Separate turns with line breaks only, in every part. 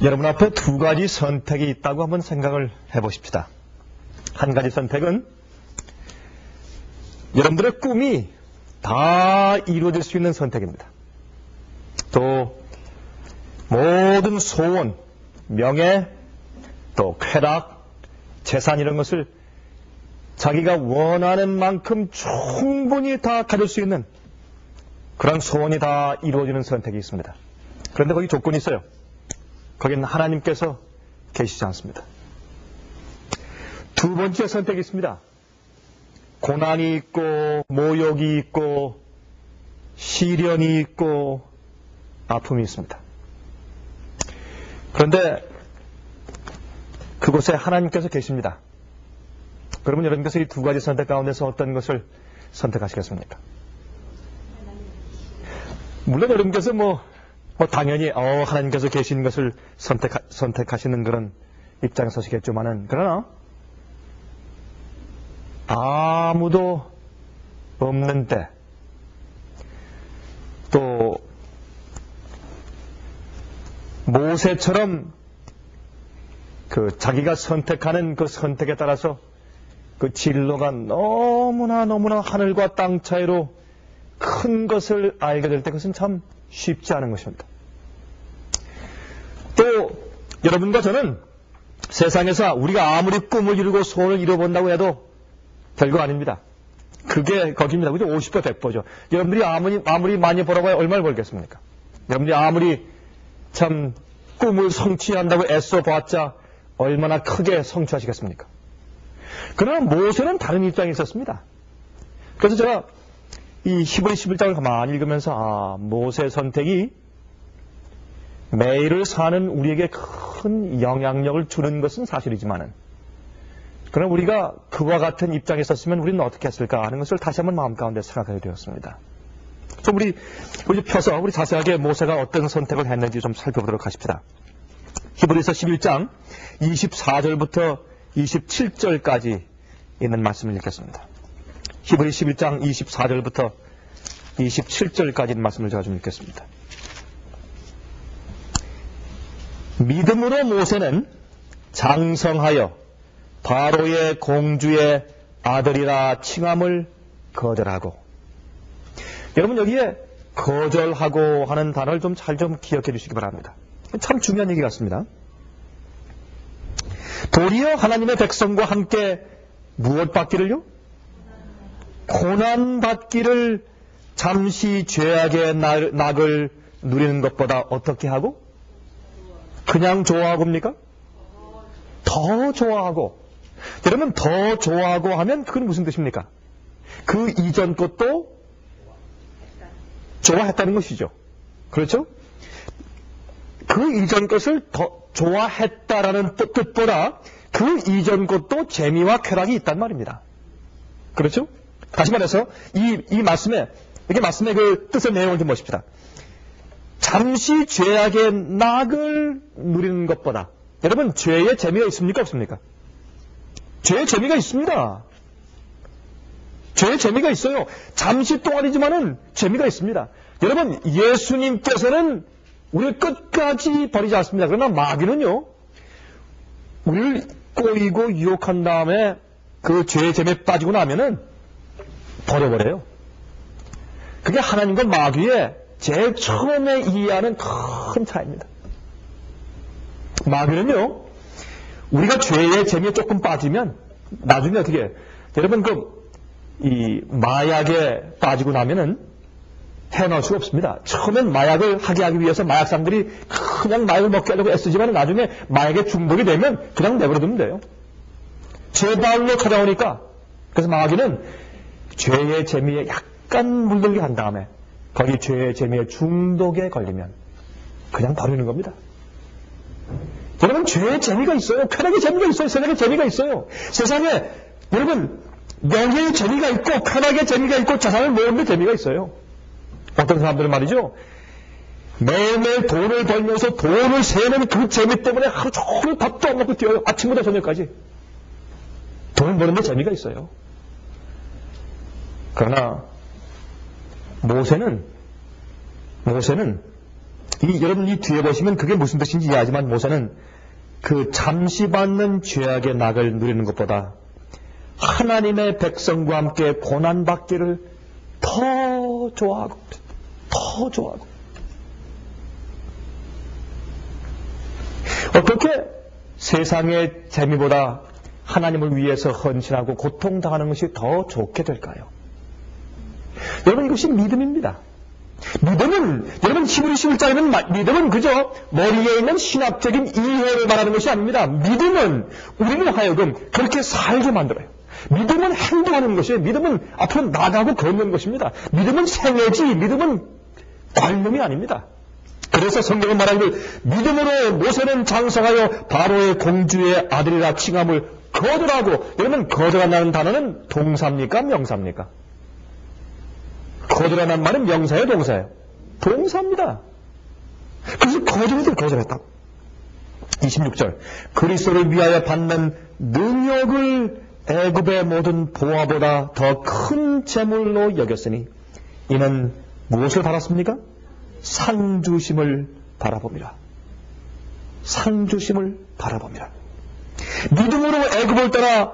여러분 앞에 두 가지 선택이 있다고 한번 생각을 해보십시다. 한 가지 선택은 여러분들의 꿈이 다 이루어질 수 있는 선택입니다. 또 모든 소원, 명예, 또 쾌락, 재산 이런 것을 자기가 원하는 만큼 충분히 다 가질 수 있는 그런 소원이 다 이루어지는 선택이 있습니다. 그런데 거기 조건이 있어요. 거기는 하나님께서 계시지 않습니다. 두 번째 선택이 있습니다. 고난이 있고 모욕이 있고 시련이 있고 아픔이 있습니다. 그런데 그곳에 하나님께서 계십니다. 그러면 여러분께서 이 두 가지 선택 가운데서 어떤 것을 선택하시겠습니까? 물론 여러분께서 당연히 하나님께서 계신 것을 선택하시는 그런 입장에 서시겠지만은, 그러나 아무도 없는 때, 또 모세처럼 그 자기가 선택하는 그 선택에 따라서 그 진로가 너무나 하늘과 땅 차이로 큰 것을 알게 될 때 그것은 참 쉽지 않은 것입니다. 또 여러분과 저는 세상에서 우리가 아무리 꿈을 이루고 소원을 이뤄본다고 해도 별거 아닙니다. 그게 거기입니다. 그죠? 50배 100배죠. 여러분들이 아무리 많이 벌어봐야 얼마를 벌겠습니까? 여러분들이 아무리 참 꿈을 성취한다고 애써봤자 얼마나 크게 성취하시겠습니까? 그러나 모세는 다른 입장에 있었습니다. 그래서 제가 이 히브리 11장을 가만히 읽으면서 모세의 선택이 매일을 사는 우리에게 큰 영향력을 주는 것은 사실이지만은, 그러나 우리가 그와 같은 입장에 있었으면 우리는 어떻게 했을까 하는 것을 다시 한번 마음 가운데 생각하게 되었습니다. 좀 우리 펴서 우리 자세하게 모세가 어떤 선택을 했는지 좀 살펴보도록 하십시다. 히브리서 11장 24절부터 27절까지 있는 말씀을 읽겠습니다. 히브리 11장 24절부터 27절까지 있는 말씀을 제가 좀 읽겠습니다. 믿음으로 모세는 장성하여 바로의 공주의 아들이라 칭함을 거절하고, 여러분 여기에 거절하고 하는 단어를 좀 잘 좀 기억해 주시기 바랍니다. 참 중요한 얘기 같습니다. 도리어 하나님의 백성과 함께 무엇 받기를요? 고난 받기를 잠시 죄악의 낙을 누리는 것보다 어떻게 하고? 그냥 좋아하고입니까? 더 좋아하고. 여러분 더 좋아하고 하면 그건 무슨 뜻입니까? 그 이전 것도 좋아했다는 것이죠. 그렇죠? 그 이전 것을 더 좋아했다라는 뜻보다 그 이전 것도 재미와 쾌락이 있단 말입니다. 그렇죠? 다시 말해서 이 말씀의 그 뜻의 내용을 좀 보십시다. 잠시 죄악의 낙을 누리는 것보다, 여러분 죄의 재미가 있습니까 없습니까? 죄의 재미가 있습니다. 죄의 재미가 있어요. 잠시 동안이지만은 재미가 있습니다. 여러분 예수님께서는 우리를 끝까지 버리지 않습니다. 그러나 마귀는요, 우리를 꼬이고 유혹한 다음에 그 죄의 재미에 빠지고 나면은 버려버려요. 그게 하나님과 마귀의 제일 처음에 이해하는 큰 차이입니다. 마귀는요, 우리가 죄의 재미에 조금 빠지면 나중에 어떻게 해요? 여러분 이 마약에 빠지고 나면은 헤어나올 수가 없습니다. 처음엔 마약을 하게 하기 위해서 마약상들이 그냥 마약을 먹게 하려고 애쓰지만 나중에 마약에 중독이 되면 그냥 내버려두면 돼요. 제발로 찾아오니까. 그래서 마귀는 죄의 재미에 약간 물들게 한 다음에 거기 죄의 재미에 중독에 걸리면 그냥 버리는 겁니다. 여러분 죄의 재미가 있어요. 쾌락의 재미가 있어요. 세상의 재미가 있어요. 세상에 여러분 명예의 재미가 있고 쾌락의 재미가 있고 자산을 모으는 데 재미가 있어요. 어떤 사람들은 말이죠, 매일매일 돈을 벌면서 돈을 세는 그 재미 때문에 하루 종일 밥도 안 먹고 뛰어요. 아침부터 저녁까지. 돈 버는 데 재미가 있어요. 그러나 모세는 여러분 이 뒤에 보시면 그게 무슨 뜻인지 이해하지만 모세는 그 잠시 받는 죄악의 낙을 누리는 것보다 하나님의 백성과 함께 고난받기를 더 좋아하고 어떻게 세상의 재미보다 하나님을 위해서 헌신하고 고통당하는 것이 더 좋게 될까요? 여러분 이것이 믿음입니다. 믿음은 여러분 히브리 11장에는 믿음은 그저 머리에 있는 신학적인 이해를 말하는 것이 아닙니다. 믿음은 우리를 하여금 그렇게 살게 만들어요. 믿음은 행동하는 것이에요. 믿음은 앞으로 나가고 걷는 것입니다. 믿음은 생애지 믿음은 관념이 아닙니다. 그래서 성경은 말하기를 믿음으로 모세는 장성하여 바로의 공주의 아들이라 칭함을 거절하고, 여러분 거절한다는 단어는 동사입니까 명사입니까? 거절한다는 말은 명사예요 동사예요? 동사입니다. 그래서 거절했다. 26절 그리스도를 위하여 받는 능력을 애굽의 모든 보화보다 더 큰 재물로 여겼으니 이는 무엇을 바랐습니까? 상주심을 바라봅니다. 상주심을 바라봅니다. 믿음으로 애굽을 떠나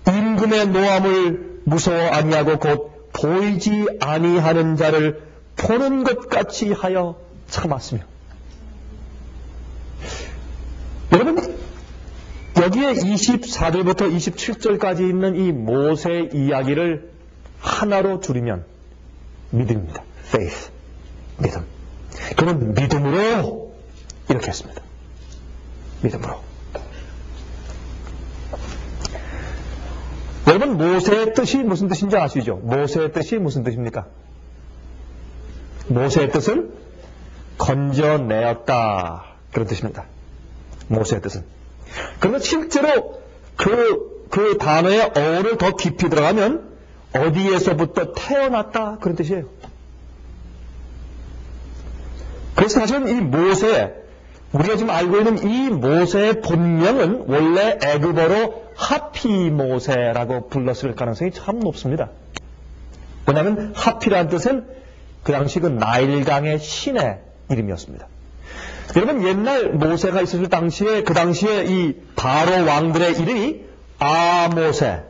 임금의 노함을 무서워 아니하고 곧 보이지 아니하는 자를 보는 것 같이 하여 참았으며. 여러분 여기에 24절부터 27절까지 있는 이 모세 이야기를 하나로 줄이면 믿음입니다. faith, 믿음. 그는 믿음으로 이렇게 했습니다. 믿음으로. 여러분 모세의 뜻이 무슨 뜻인지 아시죠? 모세의 뜻이 무슨 뜻입니까? 모세의 뜻은 건져내었다, 그런 뜻입니다. 모세의 뜻은. 그러나 실제로 그 단어의 어를 더 깊이 들어가면 어디에서부터 태어났다, 그런 뜻이에요. 그래서 사실은 이 모세, 우리가 지금 알고 있는 이 모세의 본명은 원래 애굽어로 하피모세라고 불렀을 가능성이 참 높습니다. 왜냐하면 하피라는 뜻은 그 당시 그 나일강의 신의 이름이었습니다. 여러분 옛날 모세가 있었을 당시에 그 당시에 이 바로 왕들의 이름이 아모세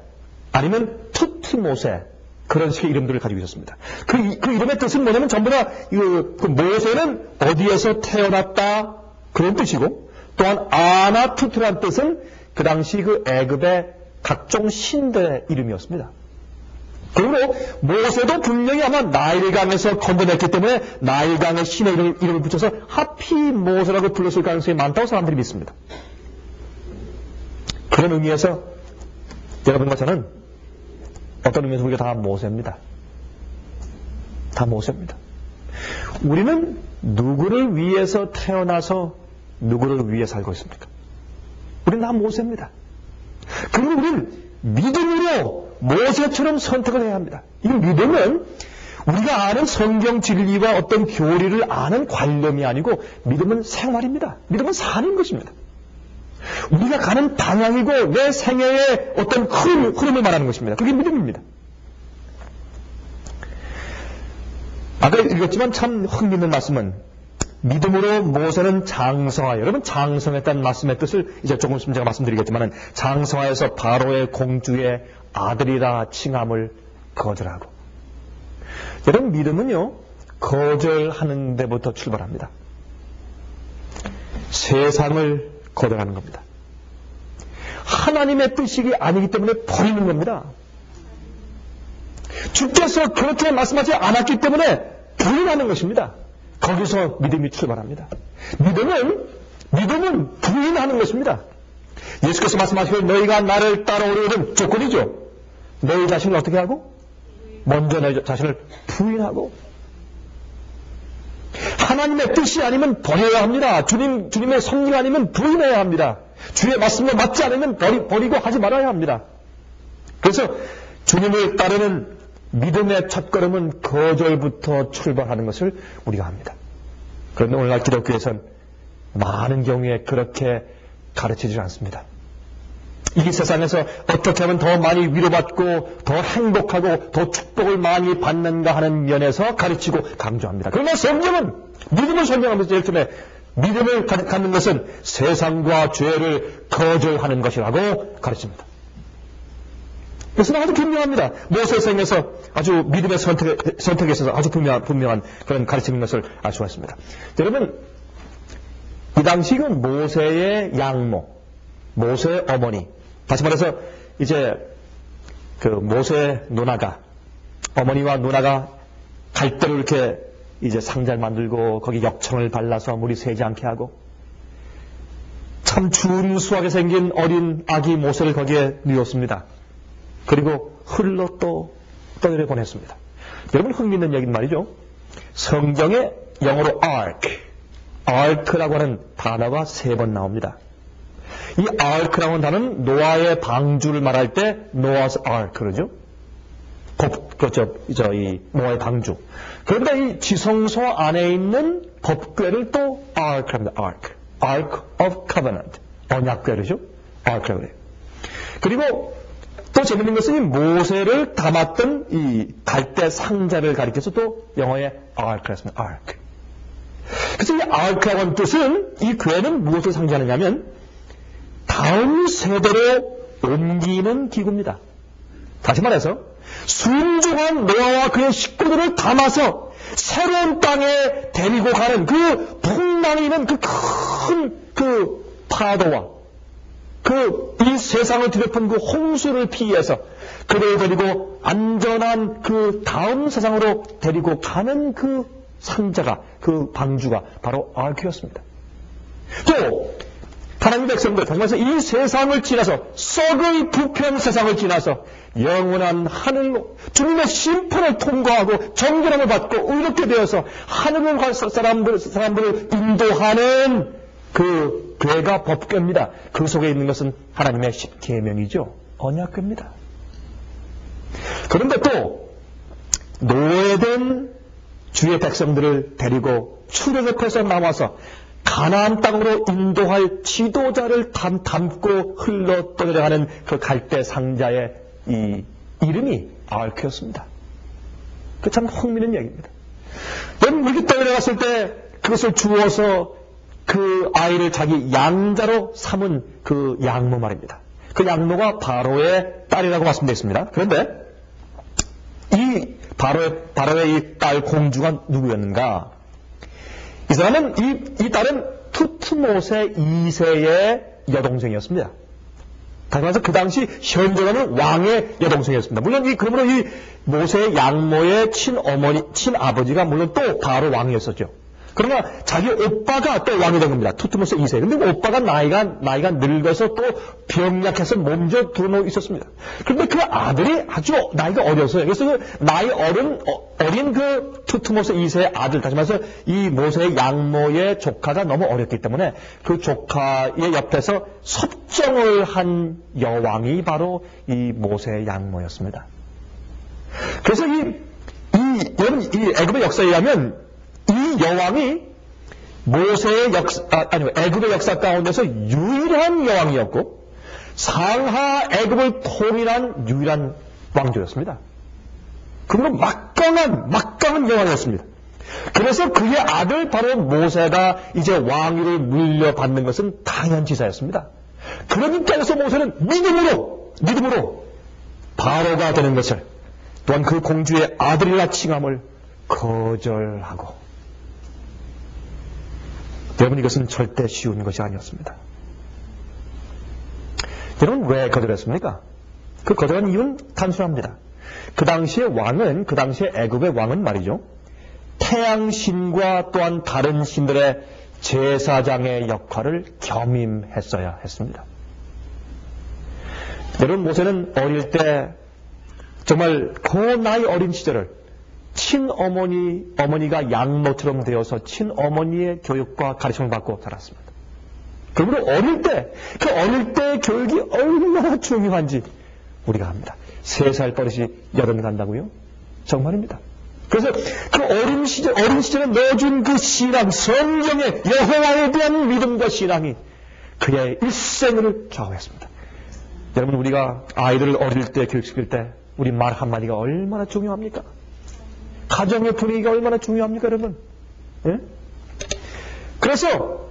아니면 투트모세 그런 식의 이름들을 가지고 있었습니다. 그 이름의 뜻은 뭐냐면 전부 다 그 모세는 어디에서 태어났다 그런 뜻이고, 또한 아나투트라는 뜻은 그 당시 그 애굽의 각종 신들의 이름이었습니다. 그리고 모세도 분명히 아마 나일강에서 건져냈기 때문에 나일강의 신의 이름을 붙여서 하피모세라고 불렀을 가능성이 많다고 사람들이 믿습니다. 그런 의미에서 여러분과 저는 어떤 의미에서 우리가 다 모세입니다. 다 모세입니다. 우리는 누구를 위해서 태어나서 누구를 위해 살고 있습니까? 우리는 다 모세입니다. 그리고 우리는 믿음으로 모세처럼 선택을 해야 합니다. 이 믿음은 우리가 아는 성경 진리와 어떤 교리를 아는 관념이 아니고 믿음은 생활입니다. 믿음은 사는 것입니다. 우리가 가는 방향이고 내 생애의 어떤 흐름을 말하는 것입니다. 그게 믿음입니다. 아까 읽었지만 참 흥미있는 말씀은 믿음으로 모세는 장성하여, 여러분 장성했다는 말씀의 뜻을 이제 조금 있으면 제가 말씀드리겠지만 장성하여서 바로의 공주의 아들이라 칭함을 거절하고. 여러분 믿음은요 거절하는 데부터 출발합니다. 세상을 거절하는 겁니다. 하나님의 뜻이 아니기 때문에 버리는 겁니다. 주께서 그렇게 말씀하지 않았기 때문에 부인하는 것입니다. 거기서 믿음이 출발합니다. 믿음은 부인하는 것입니다. 예수께서 말씀하시고 너희가 나를 따라오려는 조건이죠. 너희 자신을 어떻게 하고? 먼저 너희 자신을 부인하고. 하나님의 뜻이 아니면 버려야 합니다. 주님의 성령 아니면 부인해야 합니다. 주의 말씀과 맞지 않으면 버리고 하지 말아야 합니다. 그래서 주님을 따르는 믿음의 첫걸음은 거절부터 출발하는 것을 우리가 합니다. 그런데 오늘날 기독교에서는 많은 경우에 그렇게 가르치지 않습니다. 이 세상에서 어떻게 하면 더 많이 위로받고 더 행복하고 더 축복을 많이 받는가 하는 면에서 가르치고 강조합니다. 그러나 성경은 믿음을 설명하면서 제일 처음에 믿음을 갖는 것은 세상과 죄를 거절하는 것이라고 가르칩니다. 그래서 아주 분명합니다. 모세성에서 아주 믿음의 선택에 있어서 아주 분명한 그런 가르치는 것을 알 수가 있습니다. 여러분, 이 당시 그 모세의 양모, 모세의 어머니, 다시 말해서 이제 그 모세의 누나가, 어머니와 누나가 갈대로 이렇게 이제 상자를 만들고 거기 역청을 발라서 물이 새지 않게 하고 참 준수하게 생긴 어린 아기 모세를 거기에 뉘었습니다. 그리고 흘러 또 떠내려 보냈습니다. 여러분, 흥미있는 얘기는 말이죠. 성경에 영어로 ark라고 하는 단어가 3번 나옵니다. 이 ark라고 하는 단어는 노아의 방주를 말할 때 Noah's Ark 그러죠. 이 노아의 방주. 그런데 이 지성소 안에 있는 법궤를 또 ark랍니다. Ark of Covenant. 언약궤죠. ark라고 그래요. 그리고 또 재밌는 것은 이 모세를 담았던 이 갈대 상자를 가리켜서 또 영어에 ark라고 했습니다. ark. 그래서 이 ark라고 하는 뜻은 이 궤는 무엇을 상징하느냐면 다음 세대로 옮기는 기구입니다. 다시 말해서 순종한 노아와 그의 식구들을 담아서 새로운 땅에 데리고 가는 그 풍랑이 있는 그 큰 파도와 이 세상을 뒤덮은 그 홍수를 피해서 그를 데리고 안전한 그 다음 세상으로 데리고 가는 그 상자가, 그 방주가 바로 아크였습니다. 또 하나님 백성들, 다시 말해서 이 세상을 지나서 썩의 부패한 세상을 지나서 영원한 하늘로 주님의 심판을 통과하고 정결함을 받고 의롭게 되어서 하늘을 갈 사람들을 인도하는 그 궤가 법궤입니다. 그 속에 있는 것은 하나님의 십계명이죠. 언약궤입니다. 그런데 또 노예된 주의 백성들을 데리고 출애굽해서 나와서 가나안 땅으로 인도할 지도자를 담고 흘러 떠내려가는 그 갈대 상자의 이 이름이 아크였습니다. 그 참 흥미있는 얘기입니다. 여러분, 이렇게 떠내려갔을 때 그것을 주워서 그 아이를 자기 양자로 삼은 그 양모 말입니다. 그 양모가 바로의 딸이라고 말씀되어 있습니다. 그런데 이 바로의 이 딸 공주가 누구였는가? 이 사람은 이 딸은 투트모세 2세의 여동생이었습니다. 다시 말해서 그 당시 현존하는 왕의 여동생이었습니다. 물론 그러므로 이 모세의 양모의 친아버지가 물론 또 바로 왕이었었죠. 그러나 자기 오빠가 또 왕이 된 겁니다. 투트모세 2세. 근데 오빠가 나이가 늙어서 또 병약해서 몸져 드러누워 있었습니다. 그런데 그 아들이 아주 나이가 어려서요. 그래서 그 나이 어린 그 투트모세 2세의 아들, 다시 말해서 이 모세의 양모의 조카가 너무 어렸기 때문에 그 조카의 옆에서 섭정을 한 여왕이 바로 이 모세의 양모였습니다. 그래서 여러분, 이 애굽의 역사에 의하면 이 여왕이 애굽의 역사 가운데서 유일한 여왕이었고 상하 애굽을 통일한 유일한 왕조였습니다. 그러므로 막강한 여왕이었습니다. 그래서 그의 아들 바로 모세가 이제 왕위를 물려받는 것은 당연지사였습니다. 그러니까 해서 모세는 믿음으로 바로가 되는 것을, 또한 그 공주의 아들이라 칭함을 거절하고, 여러분, 이것은 절대 쉬운 것이 아니었습니다. 여러분, 왜 거절했습니까? 그 거절한 이유는 단순합니다. 그 당시의 애굽의 왕은 말이죠, 태양신과 또한 다른 신들의 제사장의 역할을 겸임했어야 했습니다. 여러분, 모세는 어릴 때 정말 그 나이 어린 시절을 어머니가 양모처럼 되어서 친어머니의 교육과 가르침을 받고 자랐습니다. 그러므로 어릴 때의 교육이 얼마나 중요한지 우리가 압니다. 3살 버릇이 80 간다고요? 정말입니다. 그래서 그 어린 시절에 넣어준 그 신앙, 성경의 예, 여호와에 대한 믿음과 신앙이 그의 일생을 좌우했습니다. 여러분, 그 어린 시절에 넣어준 그 신앙, 성경의 여호와에 대한 믿음과 신앙이 그의 일생을 좌우했습니다. 그래서 그 어린 시절에 넣어준 그 신앙, 성경의 여호와에 대한 믿음과 신앙이 그의 일생을 좌우했습니다. 그래서 여러분, 우리가 아이들을 어릴 때 교육시킬 때 우리 말 한마디가 얼마나 중요합니까? 가정의 분위기가 얼마나 중요합니까, 여러분? 예? 그래서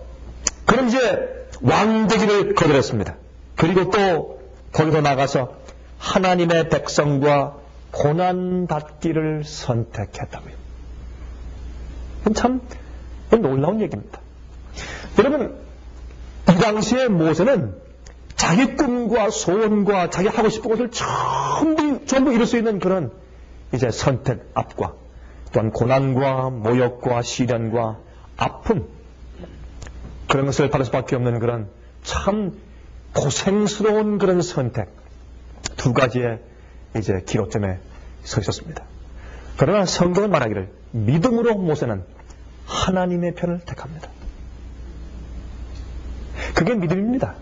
그럼 이제 왕되기를 거절했습니다. 그리고 또 거기서 나가서 하나님의 백성과 고난받기를 선택했다고요. 참 놀라운 얘기입니다. 여러분, 이 당시에 모세는 자기 꿈과 소원과 자기 하고 싶은 것을 전부 이룰 수 있는 그런 이제 선택 앞과 또한 고난과 모욕과 시련과 아픔, 그런 것을 받을 수밖에 없는 그런 참 고생스러운 그런 선택, 두 가지의 이제 기로점에 서 있었습니다. 그러나 성경은 말하기를 믿음으로 모세는 하나님의 편을 택합니다. 그게 믿음입니다.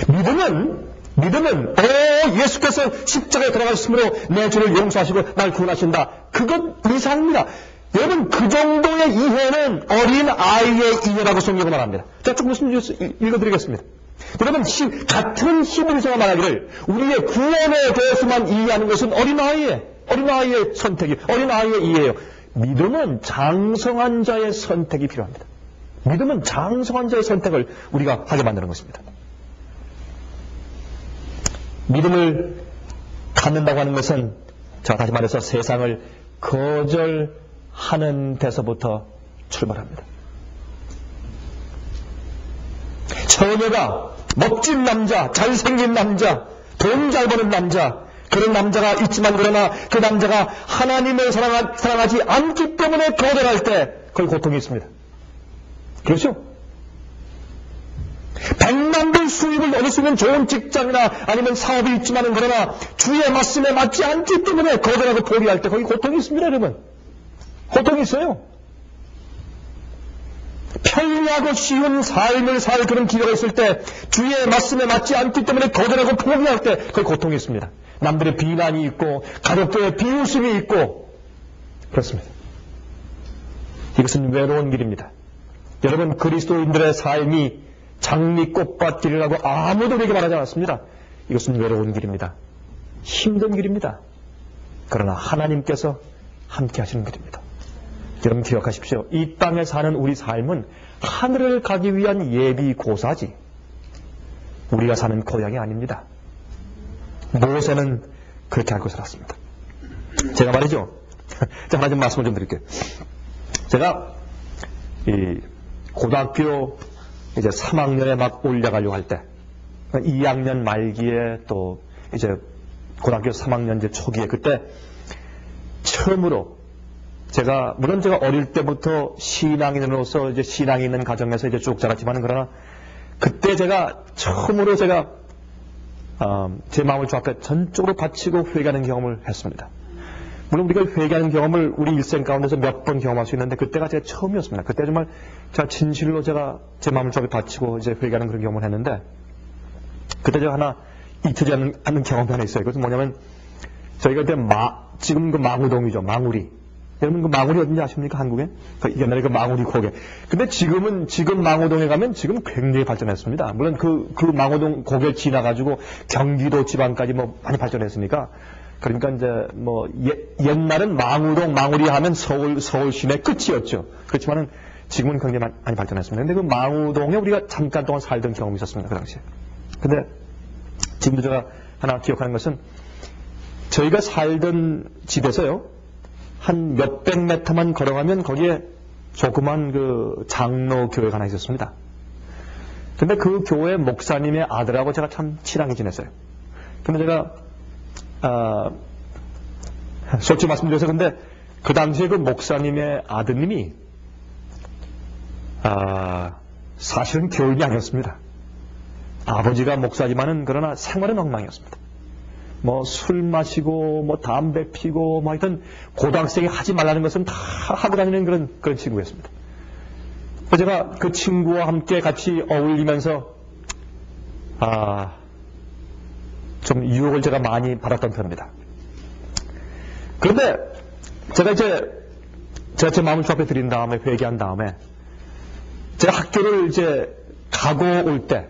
믿음은 예수께서 십자가에 돌아가셨으므로 내 죄를 용서하시고 날 구원하신다. 그건 이상입니다. 여러분, 그 정도의 이해는 어린 아이의 이해라고 성경은 말합니다. 자, 조금 읽어드리겠습니다. 여러분, 같은 히브리서가 말하기를 우리의 구원에 대해서만 이해하는 것은 어린아이의 선택이, 어린아이의 이해예요. 믿음은 장성한 자의 선택이 필요합니다. 믿음은 장성한 자의 선택을 우리가 하게 만드는 것입니다. 믿음을 갖는다고 하는 것은, 자, 다시 말해서 세상을 거절하는 데서부터 출발합니다. 처녀가 멋진 남자, 잘생긴 남자, 돈 잘 버는 남자, 그런 남자가 있지만 그러나 그 남자가 하나님을 사랑하지 않기 때문에 거절할 때 거기 고통이 있습니다. 그렇죠? 100만 불 수입을 얻을 수 있는 좋은 직장이나 아니면 사업이 있지만 그러나 주의 말씀에 맞지 않기 때문에 거절하고 포기할 때 거기 고통이 있습니다, 여러분. 고통이 있어요. 편리하고 쉬운 삶을 살 그런 기회가 있을 때 주의 말씀에 맞지 않기 때문에 거절하고 포기할 때 거기 고통이 있습니다. 남들의 비난이 있고 가족들의 비웃음이 있고 그렇습니다. 이것은 외로운 길입니다. 여러분, 그리스도인들의 삶이 장미꽃밭길이라고 아무도 우리에게 말하지 않았습니다. 이것은 외로운 길입니다. 힘든 길입니다. 그러나 하나님께서 함께 하시는 길입니다. 여러분 기억하십시오. 이 땅에 사는 우리 삶은 하늘을 가기 위한 예비 고사지 우리가 사는 고향이 아닙니다. 모세는 그렇게 알고 살았습니다. 제가 말이죠. 제가 하나 좀 말씀을 좀 드릴게요. 제가 이 고등학교 이제 3학년에 막 올라가려고 할 때 2학년 말기에 또 이제 고등학교 3학년 이제 초기에 그때 처음으로 물론 제가 어릴 때부터 신앙인으로서 이제 신앙이 있는 가정에서 이제 쭉 자랐지만 그러나 그때 제가 처음으로 제 마음을 주 앞에 전적으로 바치고 회개하는 경험을 했습니다. 물론 우리가 회개하는 경험을 우리 일생 가운데서 몇 번 경험할 수 있는데 그때가 제가 처음이었습니다. 그때 정말 제가 진실로 제가 제 마음을 주 앞에 바치고 이제 회개하는 그런 경험을 했는데 그때 제가 하나 잊히지 않는 경험이 하나 있어요. 그것은 뭐냐면 저희가 그때 지금 그 망우동이죠. 망우리. 여러분 그 망우리 어딘지 아십니까? 한국에? 옛날에 그 망우리 고개. 근데 지금 망우동에 가면 지금 굉장히 발전했습니다. 물론 그 망우동 고개를 지나가지고 경기도 지방까지 뭐 많이 발전했으니까 그러니까 이제 뭐 옛날은 망우동, 망우리 하면 서울 시내 끝이었죠. 그렇지만은 지금은 굉장히 많이 발전했습니다. 근데 그 망우동에 우리가 잠깐 동안 살던 경험이 있었습니다. 그 당시에. 근데 지금도 제가 하나 기억하는 것은 저희가 살던 집에서요. 한 몇백 미터만 걸어가면 거기에 조그만 그 장로 교회가 하나 있었습니다. 근데 그 교회 목사님의 아들하고 제가 참 친하게 지냈어요. 근데 제가 솔직히 말씀드려서 근데 그 당시에 그 목사님의 아드님이 사실은 교인이 아니었습니다. 아버지가 목사지만은 그러나 생활은 엉망이었습니다. 뭐 술 마시고 뭐 담배 피고 뭐 하여튼 고등학생이 하지 말라는 것은 다 하고 다니는 그런 친구였습니다. 그래서 제가 그 친구와 함께 같이 어울리면서 좀 유혹을 제가 많이 받았던 편입니다. 그런데 제가 제 마음을 주 앞에 드린 다음에 회개한 다음에 제가 학교를 이제 가고 올 때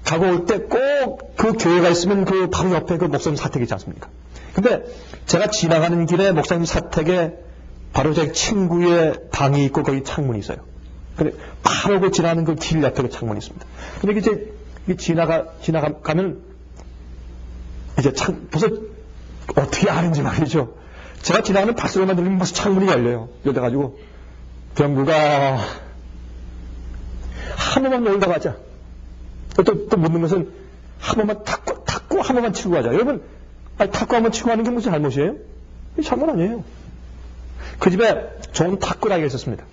가고 올 때 꼭 그 교회가 있으면 그 바로 옆에 그 목사님 사택이 있지 않습니까? 근데 제가 지나가는 길에 목사님 사택에 바로 제 친구의 방이 있고 거기 창문이 있어요. 근데 바로 그 지나가는 그 길 옆에 그 창문이 있습니다. 근데 이제 지나가면 이제 벌써 어떻게 아는지 말이죠. 제가 지나가는 발소리만 들리면 벌써 창문이 열려요. 열려가지고 병구가 한 번만 놀다 가자. 또 묻는 것은 한 번만 탁구 한 번만 치고 가자. 여러분, 탁구 한 번 치고 가는 게 무슨 잘못이에요? 잘못 아니에요. 그 집에 좋은 탁구라기가 있었습니다.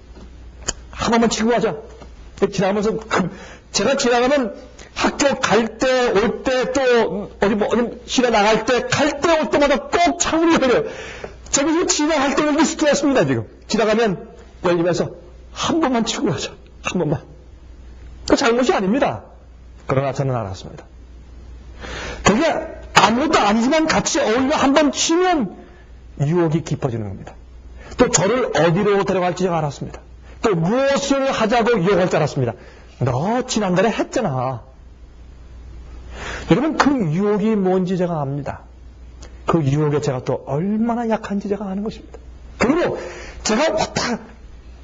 한 번만 치고 가자. 지나가면서 제가 지나가면 학교 갈 때, 올 때, 또 어디 시내 나갈 때, 갈 때, 올 때마다 꼭 창문이 열려요. 저기 지나갈 때 여기 스트레스입니다, 지금. 지나가면 열리면서 한 번만 치고 가자. 한 번만. 그 잘못이 아닙니다. 그러나 저는 알았습니다. 그게 아무것도 아니지만 같이 어울려 한 번 치면 유혹이 깊어지는 겁니다. 또 저를 어디로 데려갈지 제가 알았습니다. 또 무엇을 하자고 유혹할 줄 알았습니다. 너 지난달에 했잖아. 여러분, 그 유혹이 뭔지 제가 압니다. 그 유혹에 제가 또 얼마나 약한지 제가 아는 것입니다. 그리고 제가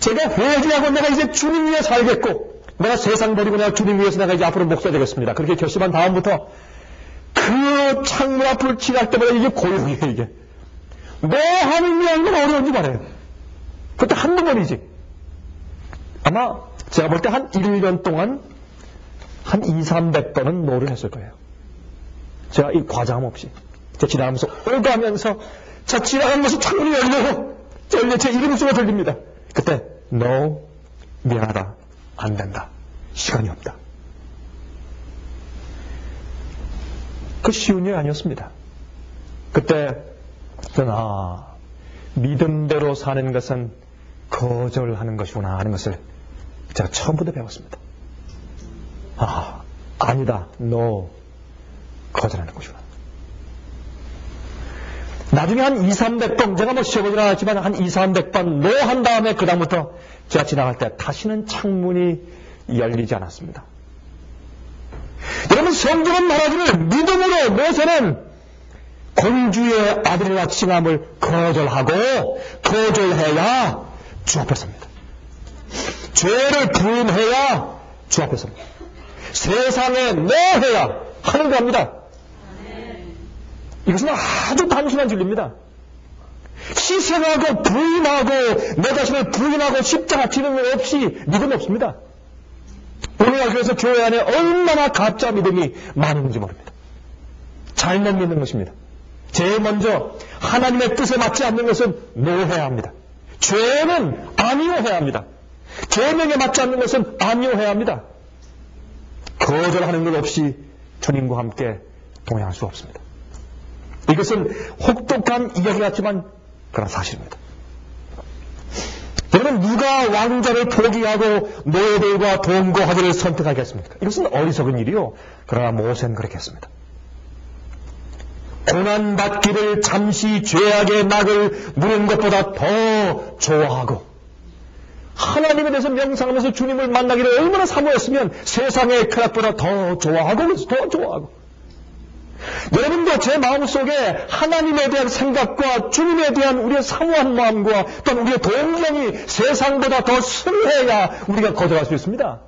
회개하고 내가 이제 주님 위에 살겠고 내가 세상 버리고 내가 주님 위해서 내가 이제 앞으로 목사 되겠습니다. 그렇게 결심한 다음부터 그 창문 앞을 지날 때마다 이게 고용이에요, 이게. 너 하느님이 하는 건 어려운지 말해요. 그것도 한두 번이지. 아마 제가 볼 때 한 1년 동안 한 200~300번은 노를 했을 거예요. 제가 이 과장 없이. 제가 지나가면서 오가면서 자 지나가면서 창문이 열려요. 제 이름 소리가 들립니다. 그때 No, 미안하다. 안 된다. 시간이 없다. 그 쉬운 일 아니었습니다. 그때 저는 믿음대로 사는 것은 거절하는 것이구나 하는 것을 제가 처음부터 배웠습니다. 아니다. No. 거절하는 것이구나. 나중에 한 200~300번, 제가 시험을 않았지만 한 200~300번 no 한 다음에 그 다음부터 제가 지나갈 때 다시는 창문이 열리지 않았습니다. 여러분, 성경은 말하기를 믿음으로 모세는 공주의 아들이라 칭함을 거절해야 주 앞에 섭니다. 죄를 부인해야 주 앞에 섭니다. 세상에 내해야 하늘 갑니다. 이것은 아주 단순한 진리입니다. 희생하고 부인하고 내 자신을 부인하고 십자가 지는 것 없이 믿음 없습니다. 오늘날 그래서 교회 안에 얼마나 가짜 믿음이 많은지 모릅니다. 잘못 믿는 것입니다. 제일 먼저 하나님의 뜻에 맞지 않는 것은 노해야 합니다. 죄는 아니오해야 합니다. 계명에 맞지 않는 것은 아니오해야 합니다. 거절하는 것 없이 주님과 함께 동행할 수 없습니다. 이것은 혹독한 이야기 같지만 그런 사실입니다. 여러분, 누가 왕자를 포기하고 노예들과 동거하기를 선택하겠습니까? 이것은 어리석은 일이요. 그러나 모세는 그렇게 했습니다. 고난받기를 잠시 죄악의 낙을 누른 것보다 더 좋아하고 하나님에 대해서 명상하면서 주님을 만나기를 얼마나 사모했으면 세상의 쾌락보다 더 좋아하고 더 좋아하고 여러분도 제 마음속에 하나님에 대한 생각과 주님에 대한 우리의 사모한 마음과 또는 우리의 동정이 세상보다 더 승해야 우리가 거절할 수 있습니다.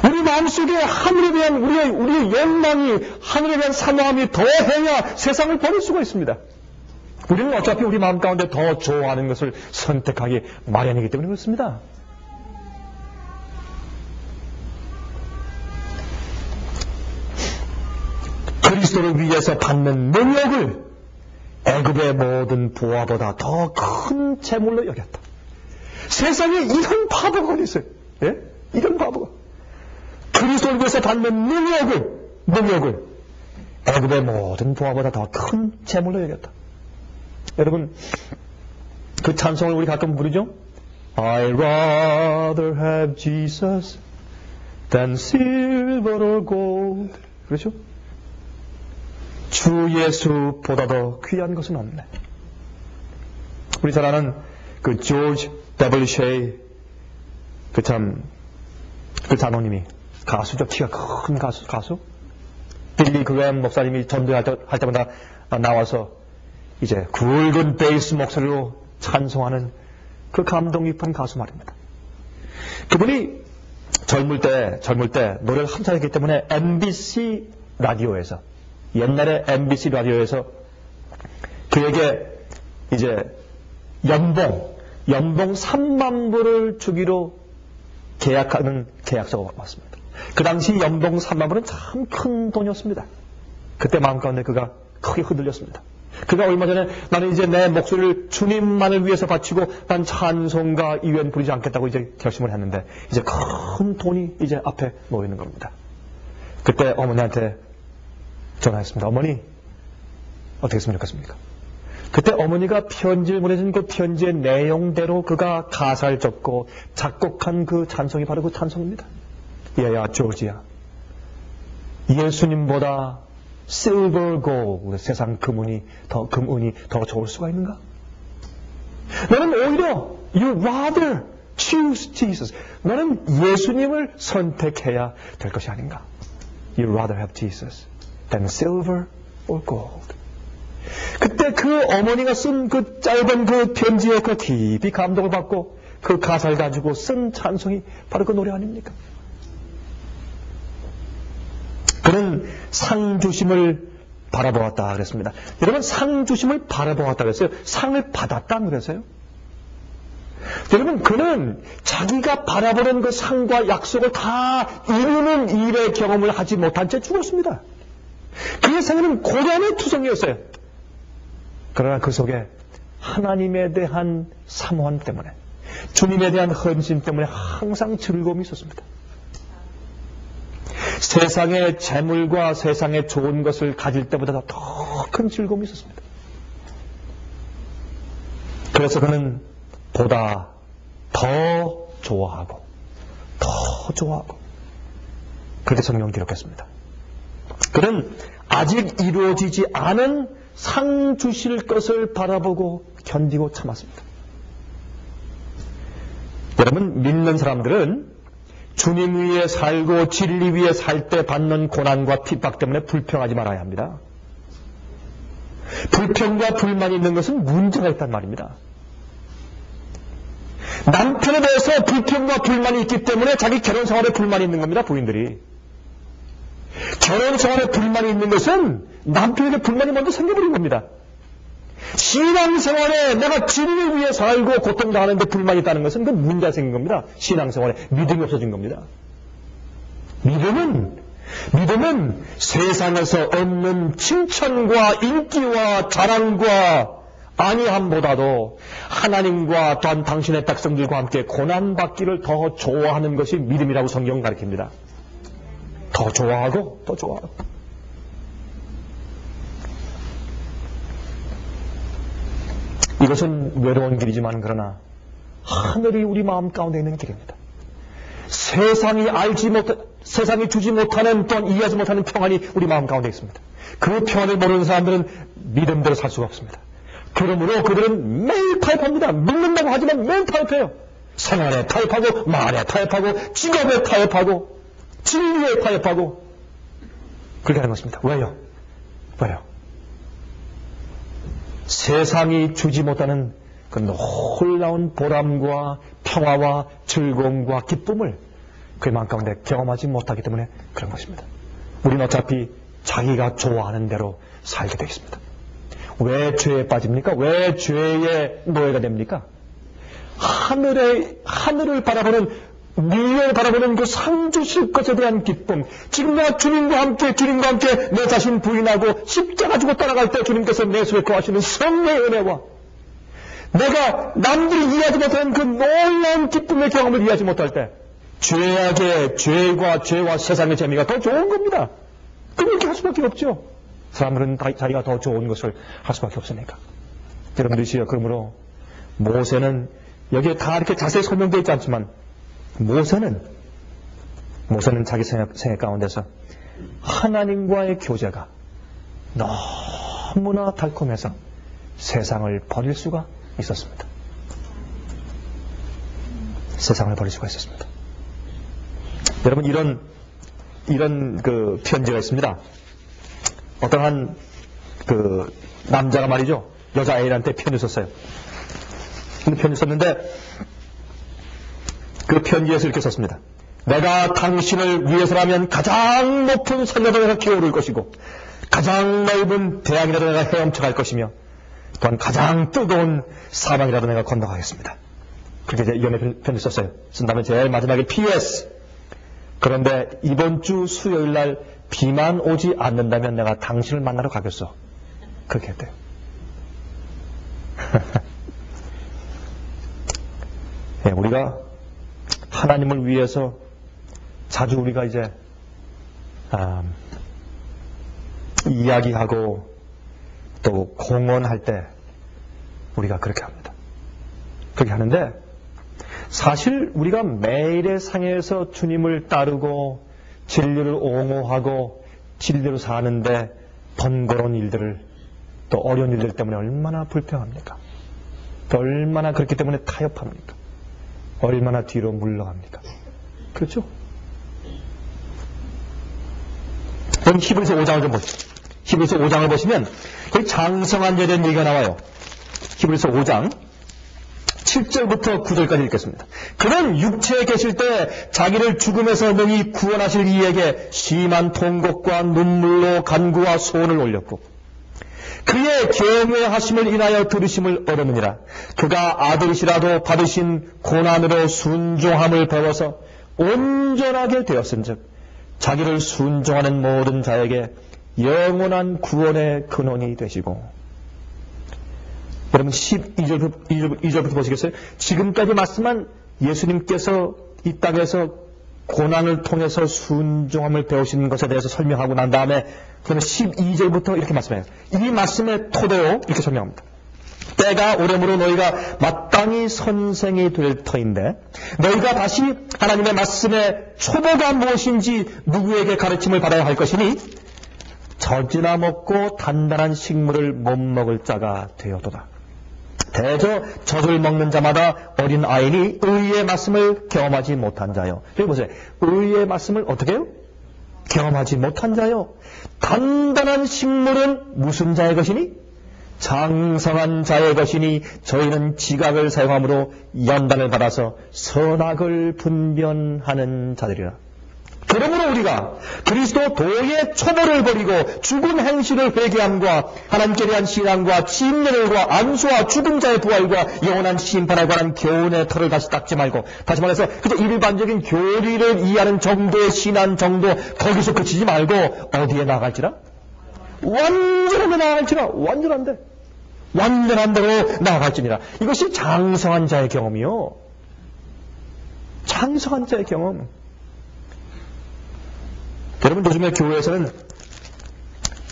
우리 마음속에 하늘에 대한 우리의 욕망이 하늘에 대한 사모함이 더해야 세상을 버릴 수가 있습니다. 우리는 어차피 우리 마음 가운데 더 좋아하는 것을 선택하기 마련이기 때문에 그렇습니다. 그리스도를 위해서 받는 능력을 애굽의 모든 부하보다 더 큰 재물로 여겼다. 세상에 이런 바보가 어디 있어요? 예? 이런 바보가. 그리스도를 위해서 받는 능력을 애굽의 모든 부하보다 더 큰 재물로 여겼다. 여러분, 그 찬송을 우리 가끔 부르죠? I'd rather have Jesus than silver or gold. 그렇죠? 주 예수보다도 귀한 것은 없네. 우리 잘 아는 그 조지 W. 셰이 그 장로님이 가수죠. 키가 큰 가수. 빌리 그램 목사님이 전도할 때마다 나와서 이제 굵은 베이스 목소리로 찬송하는 그 감동 깊은 가수 말입니다. 그분이 젊을 때 노래를 한참 했기 때문에 MBC 라디오에서, 옛날에 MBC 라디오에서 그에게 이제 연봉 3만 불을 주기로 계약하는 계약서가 왔습니다. 그 당시 연봉 3만 불은 참 큰 돈이었습니다. 그때 마음 가운데 그가 크게 흔들렸습니다. 그가 얼마 전에 나는 이제 내 목소리를 주님만을 위해서 바치고 난 찬송가 이외엔 부르지 않겠다고 이제 결심을 했는데 이제 큰 돈이 이제 앞에 놓여 있는 겁니다. 그때 어머니한테 전화했습니다. 어머니, 어떻게 했으면 좋겠습니까? 그때 어머니가 편지를 보내준 그 편지의 내용대로 그가 가사를 적고 작곡한 그 찬송이 바로 그 찬송입니다. 얘야 조지야, 예수님보다 silver gold, 세상 금은이 더 좋을 수가 있는가? 너는 오히려 you rather choose Jesus. 너는 예수님을 선택해야 될 것이 아닌가? You rather have Jesus than silver or gold. 그때 그 어머니가 쓴 그 짧은 그 편지에 그 깊이 감동을 받고 그 가사를 가지고 쓴 찬송이 바로 그 노래 아닙니까? 그는 상 주심을 바라보았다 그랬습니다. 여러분, 상 주심을 바라보았다 그랬어요? 상을 받았다 그랬어요? 여러분, 그는 자기가 바라보는 그 상과 약속을 다 이루는 일의 경험을 하지 못한 채 죽었습니다. 그의 생애는 고난의 투성이었어요. 그러나 그 속에 하나님에 대한 사모함 때문에, 주님에 대한 헌신 때문에 항상 즐거움이 있었습니다. 세상의 재물과 세상의 좋은 것을 가질 때보다 더 큰 즐거움이 있었습니다. 그래서 그는 보다 더 좋아하고 그렇게 성경은 기록했습니다. 그는 아직 이루어지지 않은 상 주실 것을 바라보고 견디고 참았습니다. 여러분, 믿는 사람들은 주님 위에 살고 진리 위에 살 때 받는 고난과 핍박 때문에 불평하지 말아야 합니다. 불평과 불만이 있는 것은 문제가 있단 말입니다. 남편에 대해서 불평과 불만이 있기 때문에 자기 결혼 생활에 불만이 있는 겁니다. 부인들이. 결혼 생활에 불만이 있는 것은 남편에게 불만이 먼저 생겨버린 겁니다. 신앙생활에 내가 진리를 위해 살고 고통당하는데 불만이 있다는 것은 그 문제가 생긴 겁니다. 신앙생활에 믿음이 없어진 겁니다. 믿음은 세상에서 얻는 칭찬과 인기와 자랑과 아니함보다도 하나님과 또한 당신의 백성들과 함께 고난받기를 더 좋아하는 것이 믿음이라고 성경은 가르칩니다. 더 좋아하고. 이것은 외로운 길이지만 그러나 하늘이 우리 마음 가운데 있는 길입니다. 세상이 주지 못하는, 또한 이해하지 못하는 평안이 우리 마음 가운데 있습니다. 그 평안을 모르는 사람들은 믿음대로 살 수가 없습니다. 그러므로 그들은 매일 타협합니다. 믿는다고 하지만 매일 타협해요. 생활에 타협하고, 말에 타협하고, 직업에 타협하고, 진리에 타협하고, 그렇게 하는 것입니다. 왜요? 세상이 주지 못하는 그 놀라운 보람과 평화와 즐거움과 기쁨을 그의 마음 가운데 경험하지 못하기 때문에 그런 것입니다. 우리는 어차피 자기가 좋아하는 대로 살게 되어 있습니다. 왜 죄에 빠집니까? 왜 죄의 노예가 됩니까? 하늘을 바라보는, 미래를 바라보는 그 상 주실 것에 대한 기쁨, 지금 내가 주님과 함께 내 자신 부인하고 십자가 지고 따라갈 때 주님께서 내 속에 거하시는 성령의 은혜와 내가 남들이 이해하지 못하는 그 놀라운 기쁨의 경험을 이해하지 못할 때 죄와 세상의 재미가 더 좋은 겁니다. 그렇게 할 수밖에 없죠. 사람들은 자기가 더 좋은 것을 할 수밖에 없으니까. 여러분들이시여, 그러므로 모세는 여기에 다 이렇게 자세히 설명되어 있지 않지만 모세는 자기 생애 가운데서 하나님과의 교제가 너무나 달콤해서 세상을 버릴 수가 있었습니다. 여러분, 이런 이런 그 편지가 있습니다. 어떠한 그 남자가 말이죠. 여자 A한테 편지 썼어요. 근데 편지 썼는데 그 편지에서 이렇게 썼습니다. 내가 당신을 위해서라면 가장 높은 산에도 내가 기어오를 것이고 가장 넓은 대양이라도 내가 헤엄쳐 갈 것이며 또한 가장 뜨거운 사방이라도 내가 건너가겠습니다. 그렇게 이제 연애 편지 썼어요. 쓴 다음에 제일 마지막에 PS. 그런데 이번 주 수요일 날 비만 오지 않는다면 내가 당신을 만나러 가겠어. 그렇게 했대요. 네, 우리가 하나님을 위해서 자주 우리가 이제 이야기하고 또 공언할 때 우리가 그렇게 합니다. 그렇게 하는데 사실 우리가 매일의 상에서 주님을 따르고 진리를 옹호하고 진리로 사는데 번거로운 일들을 또 어려운 일들 때문에 얼마나 불평합니까? 또 얼마나 그렇기 때문에 타협합니까? 얼마나 뒤로 물러갑니까? 그렇죠? 그럼 히브리서 5장을 좀 보시죠. 히브리서 5장을 보시면 거기 장성한 자에 대한 얘기가 나와요. 히브리서 5장 7절부터 9절까지 읽겠습니다. 그는 육체에 계실 때 자기를 죽음에서 능히 구원하실 이에게 심한 통곡과 눈물로 간구와 소원을 올렸고 그의 경외하심을 인하여 들으심을 얻었느니라. 그가 아들이시라도 받으신 고난으로 순종함을 배워서 온전하게 되었은즉 자기를 순종하는 모든 자에게 영원한 구원의 근원이 되시고. 여러분 12절부터 보시겠어요? 지금까지 말씀한 예수님께서 이 땅에서 고난을 통해서 순종함을 배우신 것에 대해서 설명하고 난 다음에 그러면 12절부터 이렇게 말씀해요. 이 말씀의 토대로 이렇게 설명합니다. 때가 오므로 너희가 마땅히 선생이 될 터인데 너희가 다시 하나님의 말씀의 초보가 무엇인지 누구에게 가르침을 받아야 할 것이니 젖이나 먹고 단단한 식물을 못 먹을 자가 되어도다. 대저 젖을 먹는 자마다 어린 아이니 의의 말씀을 경험하지 못한 자요. 여기 보세요. 의의 말씀을 어떻게 해요? 경험하지 못한 자요. 단단한 식물은 무슨 자의 것이니? 장성한 자의 것이니 저희는 지각을 사용함으로 연단을 받아서 선악을 분별하는 자들이라. 그러므로 우리가 그리스도 도의 초보를 버리고 죽은 행실을 회개함과 하나님께 대한 신앙과 침례를과 안수와 죽은 자의 부활과 영원한 심판에 관한 교훈의 털을 다시 닦지 말고, 다시 말해서 그저 일반적인 교리를 이해하는 정도의 신앙 정도 거기서 그치지 말고 어디에 나갈지라? 완전한데 나갈지라. 완전한 대로 나아갈지니라. 이것이 장성한 자의 경험이요. 장성한 자의 경험. 여러분, 요즘에 교회에서는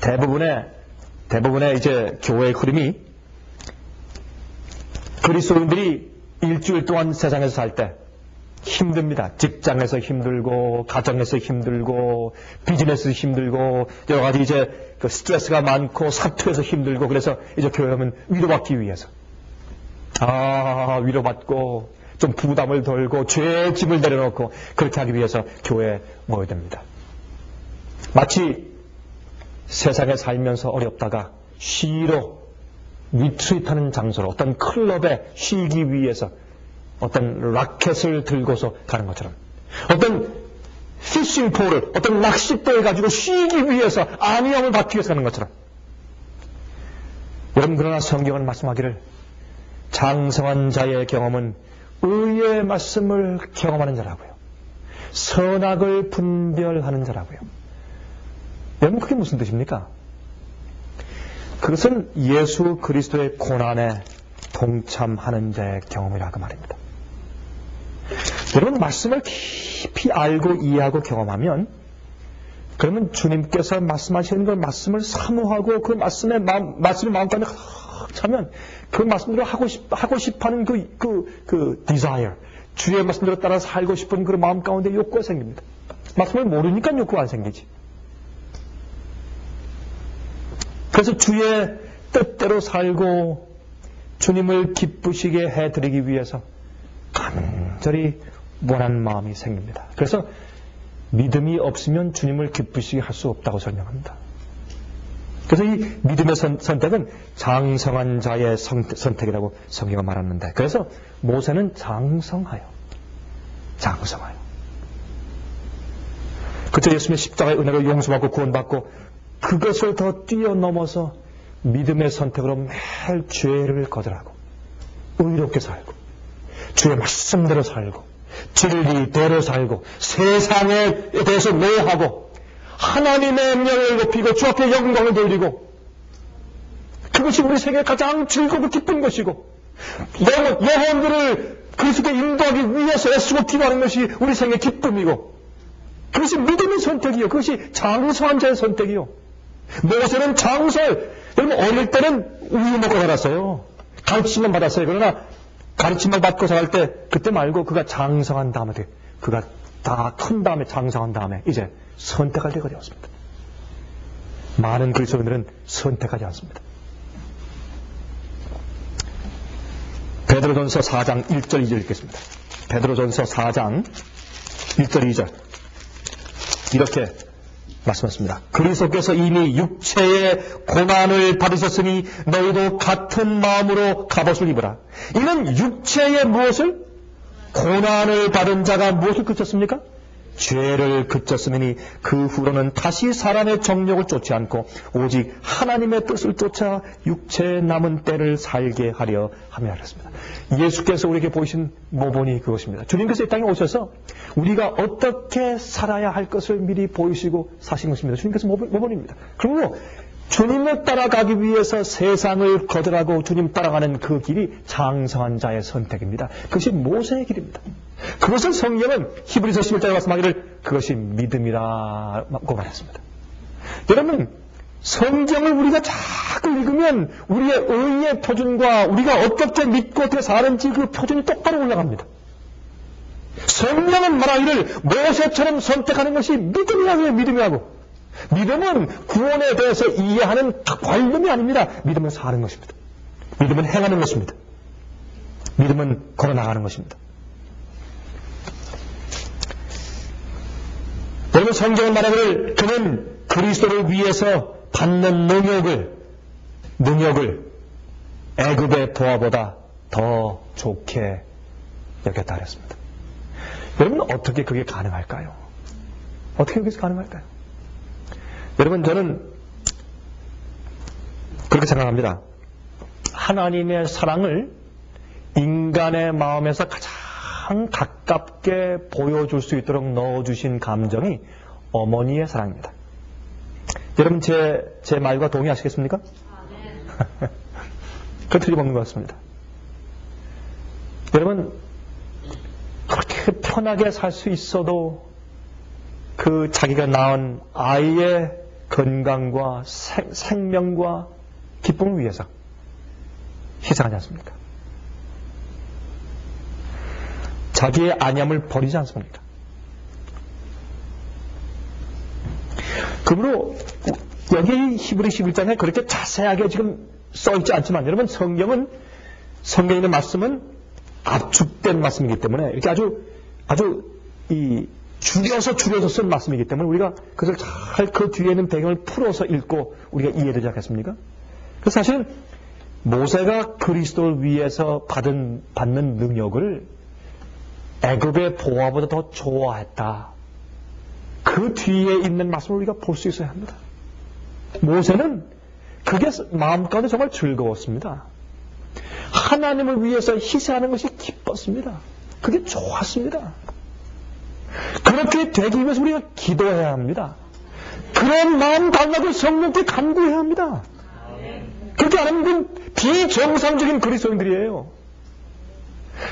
대부분의 이제 교회의 흐름이 그리스도인들이 일주일 동안 세상에서 살 때 힘듭니다. 직장에서 힘들고, 가정에서 힘들고, 비즈니스에서 힘들고, 여러 가지 이제 그 스트레스가 많고, 사투에서 힘들고, 그래서 이제 교회 오면 위로받기 위해서. 위로받고, 좀 부담을 덜고, 죄의 짐을 내려놓고, 그렇게 하기 위해서 교회에 모여야 됩니다. 마치 세상에 살면서 어렵다가 쉬러 리트리트하는 장소로 어떤 클럽에 쉬기 위해서 어떤 라켓을 들고서 가는 것처럼, 어떤 피싱포를, 어떤 낚싯대를 가지고 쉬기 위해서 안위함을 받기 위해서 가는 것처럼. 여러분, 그러나 성경은 말씀하기를 장성한 자의 경험은 의의 말씀을 경험하는 자라고요. 선악을 분별하는 자라고요. 여러분, 그게 무슨 뜻입니까? 그것은 예수 그리스도의 고난에 동참하는 자의 경험이라 그 말입니다. 여러분, 말씀을 깊이 알고 이해하고 경험하면, 그러면 주님께서 말씀하시는 그 말씀을 사모하고 그 말씀을 마음가운데 차면 그 말씀대로 하고 싶어하는 그 desire, 주의 말씀대로 따라 살고 싶은 그 마음 가운데 욕구가 생깁니다. 말씀을 모르니까 욕구가 안 생기지. 그래서 주의 뜻대로 살고 주님을 기쁘시게 해드리기 위해서 간절히 원하는 마음이 생깁니다. 그래서 믿음이 없으면 주님을 기쁘시게 할 수 없다고 설명합니다. 그래서 이 믿음의 선택은 장성한 자의 선택이라고 성경은 말하는데, 그래서 모세는 장성하여. 그저 예수님의 십자가의 은혜로 용서받고 구원받고 그것을 더 뛰어넘어서 믿음의 선택으로 매일 죄를 거절하고 의롭게 살고 주의 말씀대로 살고 진리대로 살고 세상에 대해서 노하고 하나님의 명예를 높이고 주 앞에 영광을 돌리고, 그것이 우리 생애의 가장 즐겁고 기쁜 것이고, 영혼들을 그리스도께 인도하기 위해서 애쓰고 기도하는 것이 우리 생애의 기쁨이고, 그것이 믿음의 선택이요, 그것이 장성한 자의 선택이요. 모세는 장설, 여러분 어릴 때는 우유 먹고 살았어요. 가르침만 받았어요. 그러나 가르침만 받고 살 때 그때 말고 그가 장성한 다음에, 그가 다 큰 다음에 장성한 다음에 이제 선택할 때가 되었습니다. 많은 그리스도인들은 선택하지 않습니다. 베드로전서 4장 1절 2절 읽겠습니다. 베드로전서 4장 1절 2절 이렇게 말씀하셨습니다. 그리스도께서 이미 육체의 고난을 받으셨으니 너희도 같은 마음으로 갑옷을 입으라. 이는 육체의 무엇을? 고난을 받은 자가 무엇을 그쳤습니까? 죄를 그쳤으니 그 후로는 다시 사람의 정욕을 쫓지 않고 오직 하나님의 뜻을 쫓아 육체에 남은 때를 살게 하려 하며 하셨습니다. 예수께서 우리에게 보이신 모본이 그것입니다. 주님께서 이 땅에 오셔서 우리가 어떻게 살아야 할 것을 미리 보이시고 사신 것입니다. 주님께서 모본입니다. 그러므로 주님을 따라가기 위해서 세상을 거절하고 주님 따라가는 그 길이 장성한 자의 선택입니다. 그것이 모세의 길입니다. 그것을 성경은 히브리서 11장에 말씀하기를 그것이 믿음이라고 말했습니다. 여러분, 성경을 우리가 자꾸 읽으면 우리의 의의 표준과 우리가 어떻게 믿고 어떻게 사는지 그 표준이 똑바로 올라갑니다. 성경은 말하기를 모세처럼 선택하는 것이 믿음이라고. 믿음은 구원에 대해서 이해하는 관념이 아닙니다. 믿음은 사는 것입니다. 믿음은 행하는 것입니다. 믿음은 걸어나가는 것입니다. 여러분, 성경은 말하기를 그는 그리스도를 위해서 받는 능력을 애굽의 보화보다 더 좋게 여겼다 그랬습니다. 여러분, 어떻게 그게 가능할까요? 어떻게 그게 가능할까요? 여러분, 저는 그렇게 생각합니다. 하나님의 사랑을 인간의 마음에서 가장 가깝게 보여줄 수 있도록 넣어주신 감정이 어머니의 사랑입니다. 여러분, 제 말과 동의하시겠습니까? 네. 그 틀림없는 것 같습니다. 여러분, 그렇게 편하게 살 수 있어도 그 자기가 낳은 아이의 건강과 생명과 기쁨을 위해서 희생하지 않습니까? 자기의 안염을 버리지 않습니까? 그러므로 여기 히브리 11장에 그렇게 자세하게 지금 써있지 않지만 여러분, 성경에 있는 말씀은 압축된 말씀이기 때문에 이렇게 아주 줄여서 쓴 말씀이기 때문에 우리가 그것을 잘 그 뒤에 있는 배경을 풀어서 읽고 우리가 이해되지 않겠습니까? 그래서 사실은 모세가 그리스도를 위해서 받는 능력을 애굽의 보화보다 더 좋아했다. 그 뒤에 있는 말씀을 우리가 볼 수 있어야 합니다. 모세는 그게 마음가운데 정말 즐거웠습니다. 하나님을 위해서 희생하는 것이 기뻤습니다. 그게 좋았습니다. 그렇게 되기 위해서 우리가 기도해야 합니다. 그런 마음 가운데 성령께 간구해야 합니다. 그렇게 안 하면 비정상적인 그리스도인들이에요.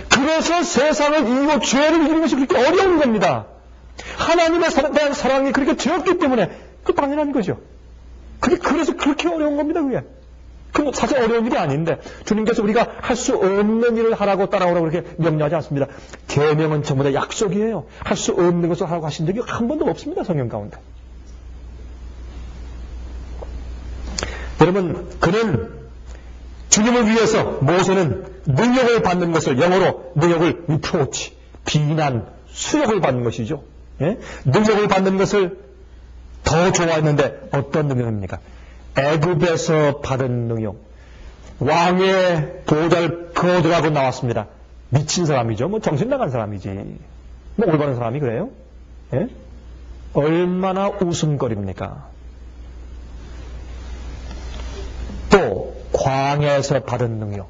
그래서 세상을 이기고 죄를 이기는 것이 그렇게 어려운 겁니다. 하나님에 대한 사랑이 그렇게 적기 때문에 그 당연한 거죠. 그래서 그렇게 어려운 겁니다. 그게. 그건 사실 어려운 일이 아닌데 주님께서 우리가 할 수 없는 일을 하라고 따라오라고 그렇게 명령하지 않습니다. 계명은 전부 다 약속이에요. 할 수 없는 것을 하라고 하신 적이 한 번도 없습니다. 성경 가운데. 여러분, 그는 주님을 위해서 모세는 능력을 받는 것을 영어로 능력을 reproach, 비난, 수욕을 받는 것이죠. 예? 능력을 받는 것을 더 좋아했는데 어떤 능력입니까? 애굽에서 받은 능력. 왕의 보좌를 거절하고 나왔습니다. 미친 사람이죠. 뭐 정신 나간 사람이지. 뭐 올바른 사람이 그래요? 예? 얼마나 웃음거립니까? 또 광야에서 받은 능력.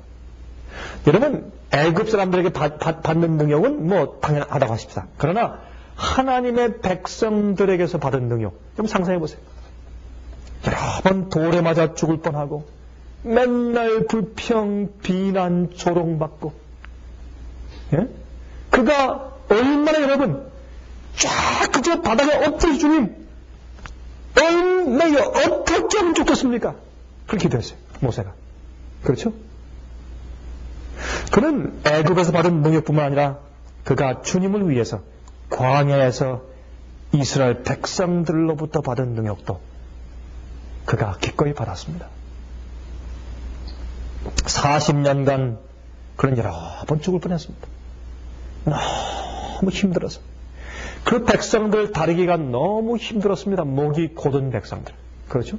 여러분 애굽 사람들에게 받는 능력은 뭐 당연하다고 하십시다. 그러나 하나님의 백성들에게서 받은 능력 좀 상상해 보세요. 여러 번 돌에 맞아 죽을 뻔하고 맨날 불평, 비난, 조롱받고 예? 그가 얼마나 여러분 쫙 그저 바닥에 엎드려 주님 얼마나 어떻게 하면 좋겠습니까? 그렇게 됐어요. 모세가. 그렇죠? 그는 애굽에서 받은 능력뿐만 아니라 그가 주님을 위해서 광야에서 이스라엘 백성들로부터 받은 능력도 그가 기꺼이 받았습니다. 40년간 그는 여러 번 죽을 뻔했습니다. 너무 힘들어서. 그 백성들 다루기가 너무 힘들었습니다. 목이 곧은 백성들. 그렇죠?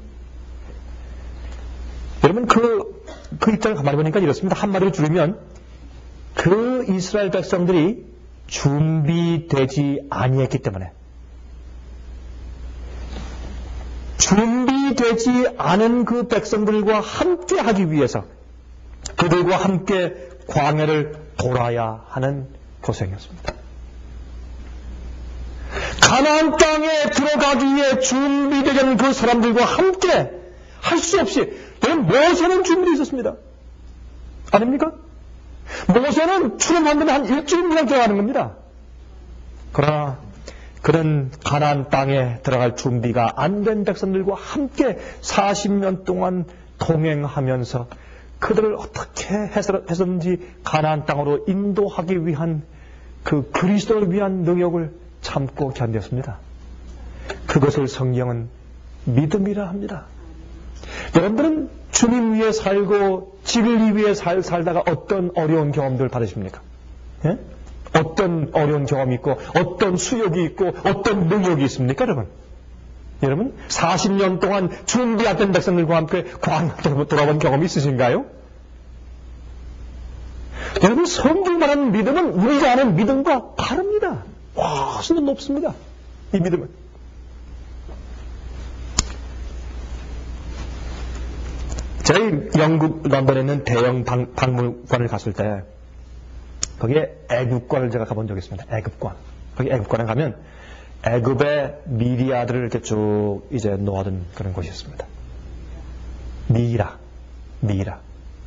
여러분 그 입장을 가만히 보니까 이렇습니다. 한마디로 줄이면 그 이스라엘 백성들이 준비되지 아니했기 때문에 준비되지 않은 그 백성들과 함께 하기 위해서 그들과 함께 광야를 돌아야 하는 고생이었습니다. 가나안 땅에 들어가기 위해 준비되지 않은 그 사람들과 함께 할 수 없이 모세는 준비되어 있었습니다. 아닙니까? 모세는 출애굽하면 한 일주일 그냥 들어가는 겁니다. 그러나 그는 가나안 땅에 들어갈 준비가 안 된 백성들과 함께 40년 동안 동행하면서 그들을 어떻게 해서든지 가나안 땅으로 인도하기 위한 그 그리스도를 위한 능력을 참고 견뎠습니다. 그것을 성경은 믿음이라 합니다. 여러분들은 주님 위에 살고 진리 위에 살다가 어떤 어려운 경험들 받으십니까? 예? 어떤 어려운 경험이 있고 어떤 수욕이 있고 어떤 능력이 있습니까, 여러분? 여러분 40년 동안 준비했던 백성들과 함께 광야로 돌아온 경험이 있으신가요? 여러분 성경 말하는 믿음은 우리가 아는 믿음과 다릅니다. 훨씬 높습니다. 이 믿음은. 저희 영국 런던에 있는 대형 박물관을 갔을 때 거기에 애국관을 제가 가본 적이 있습니다. 애국관. 거기 애국관에 가면 애굽의 미리아들을 이렇게 쭉 이제 놓아둔 그런 곳이었습니다. 미이라.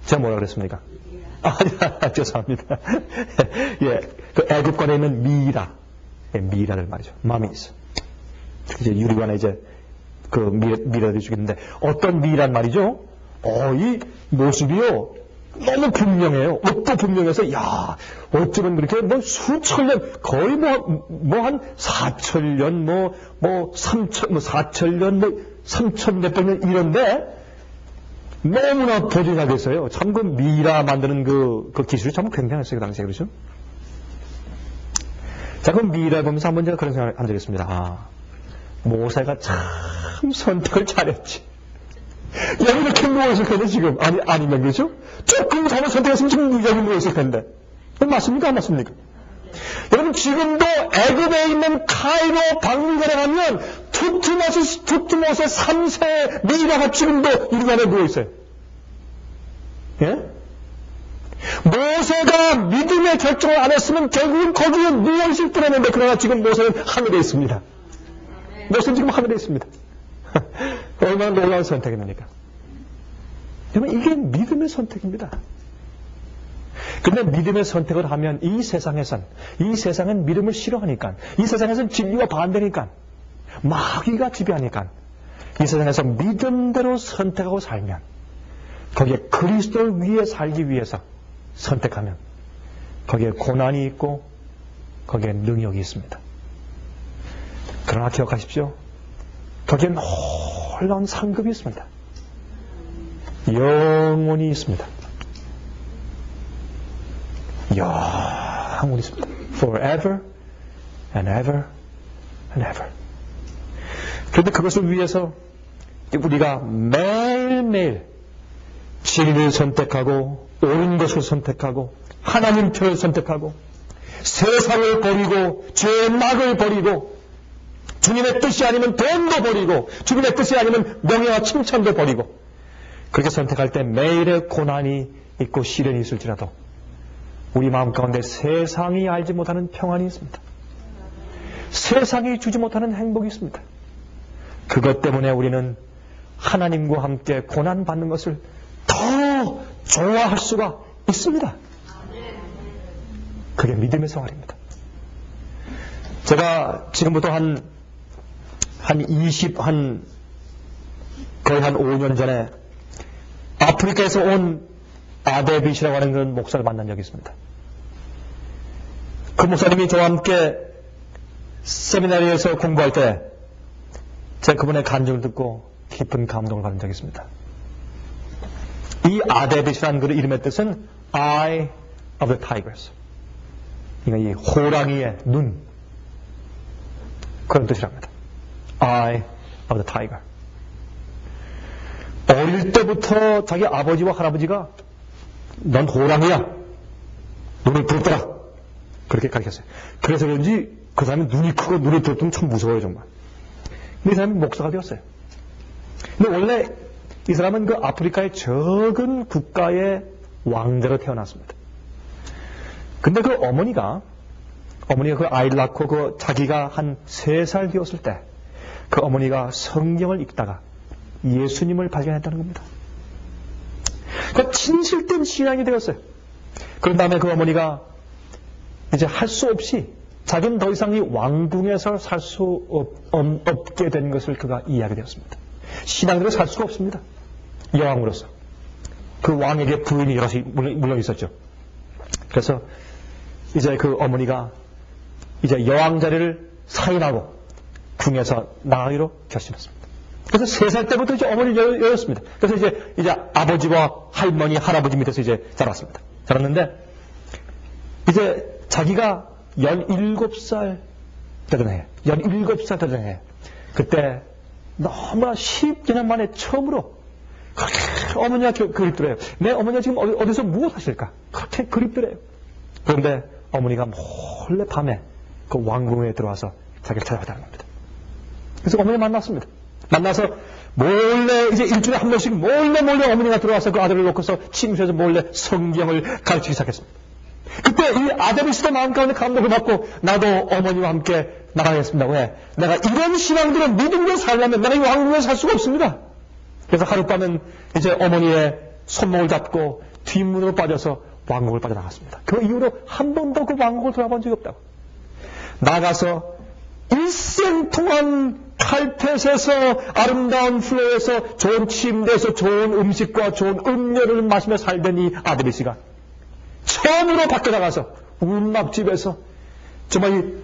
제가 뭐라 그랬습니까? 죄송합니다. 예, 그 애국관에 있는 미이라. 예, 미이라들 말이죠. 마미스. 이제 유리관에 이제 그 미이라들이 죽였는데 어떤 미이란 말이죠? 이 모습이요. 너무 분명해요. 옷도 분명해서, 야, 어쩌면 그렇게 뭐 수천 년, 거의 한 4천년, 4천년, 3천 몇백 년 이런데, 너무나 보존하겠어요. 참 그 미라 만드는 그 기술이 참 굉장했어요. 그 당시에. 그렇죠? 자, 그럼 미라 보면서 한번 제가 그런 생각을 한 적이 있습니다. 모세가 참 선택을 잘했지. 여기 이렇게 누워있을 텐데, 지금. 아니면, 그렇죠? 조금 잘못 선택했으면 지금 여기 누워있을 텐데. 맞습니까? 안 맞습니까? 여러분, 지금도 애굽에 있는 카이로 박물관에 가면 투트모스 3세 미라가 지금도 유리관에 누워있어요. 예? 모세가 믿음의 결정을 안 했으면 결국은 거기에 누워있을 뻔했는데, 그러나 지금 모세는 하늘에 있습니다. 모세는 지금 하늘에 있습니다. 얼마나 놀라운 선택입니까? 여러분, 이게 믿음의 선택입니다. 그런데 믿음의 선택을 하면 이 세상은 믿음을 싫어하니까, 이 세상에서는 진리와 반대니까, 마귀가 지배하니까, 이 세상에서 믿음대로 선택하고 살면, 거기에 그리스도를 위해 살기 위해서 선택하면, 거기에 고난이 있고, 거기에 능력이 있습니다. 그러나 기억하십시오. 거기에 놀라운 상급이 있습니다. 영원히 있습니다. 영원히 있습니다. Forever and ever and ever. 그런데 그것을 위해서 우리가 매일매일 진리를 선택하고 옳은 것을 선택하고 하나님 편을 선택하고 세상을 버리고 죄의 낙을 버리고 주님의 뜻이 아니면 돈도 버리고 주님의 뜻이 아니면 명예와 칭찬도 버리고 그렇게 선택할 때 매일의 고난이 있고 시련이 있을지라도 우리 마음 가운데 세상이 알지 못하는 평안이 있습니다. 세상이 주지 못하는 행복이 있습니다. 그것 때문에 우리는 하나님과 함께 고난받는 것을 더 좋아할 수가 있습니다. 그게 믿음의 생활입니다. 제가 지금부터 거의 한 5년 전에 아프리카에서 온 아데빗이라고 하는 그런 목사를 만난 적이 있습니다. 그 목사님이 저와 함께 세미나리에서 공부할 때 제가 그분의 간증을 듣고 깊은 감동을 받은 적이 있습니다. 이 아데빗이라는 그 이름의 뜻은 Eye of the Tigers. 그러니까 이 호랑이의 눈, 그런 뜻이랍니다. Eye of the Tiger. 어릴 때부터 자기 아버지와 할아버지가 넌 호랑이야, 눈을 부릅뜨라, 그렇게 가르쳤어요. 그래서 그런지 그 사람이 눈이 크고 눈을 부릅뜨면 참 무서워요, 정말. 근데 이 사람이 목사가 되었어요. 근데 원래 이 사람은 그 아프리카의 적은 국가의 왕자로 태어났습니다. 근데 그 어머니가 그 아이를 낳고 그 자기가 한 3살 되었을 때 그 어머니가 성경을 읽다가 예수님을 발견했다는 겁니다. 그러니까 진실된 신앙이 되었어요. 그런 다음에 그 어머니가 이제 할 수 없이 자기는 더 이상 이 왕궁에서 살 수 없게 된 것을 그가 이해하게 되었습니다. 신앙대로 살 수가 없습니다. 여왕으로서. 그 왕에게 부인이 여럿이 물론 있었죠. 그래서 이제 그 어머니가 이제 여왕 자리를 사임하고 궁에서 나가기로 결심했습니다. 그래서 3살 때부터 이제 어머니를 열었습니다. 그래서 이제 아버지와 할머니, 할아버지 밑에서 이제 자랐는데 이제 자기가 17살 되던 해, 17살 되던 해, 그때 너무나 10년 만에 처음으로 그렇게 어머니가 그립더래요. 내 어머니가 지금 어디서 무엇 하실까? 그렇게 그립더래요. 그런데 어머니가 몰래 밤에 그 왕궁에 들어와서 자기를 찾아왔다는 겁니다. 그래서 어머니 만났습니다. 만나서 몰래 이제 일주일에 한 번씩 몰래 어머니가 들어와서 그 아들을 놓고서 침실에서 몰래 성경을 가르치기 시작했습니다. 그때 이 아데빗도 마음 가운데 감동을 받고 나도 어머니와 함께 나가겠습니다. 왜? 내가 이런 신앙들을 믿음으로 살려면 내가 이 왕궁에 살 수가 없습니다. 그래서 하룻밤은 이제 어머니의 손목을 잡고 뒷문으로 빠져서 왕궁을 빠져나갔습니다. 그 이후로 한 번도 그 왕궁을 돌아본 적이 없다고. 나가서 일생 동안 칼펫에서 아름다운 플로어에서 좋은 침대에서 좋은 음식과 좋은 음료를 마시며 살던 이 아데빗이가 처음으로 밖에 나가서 운막집에서 정말 이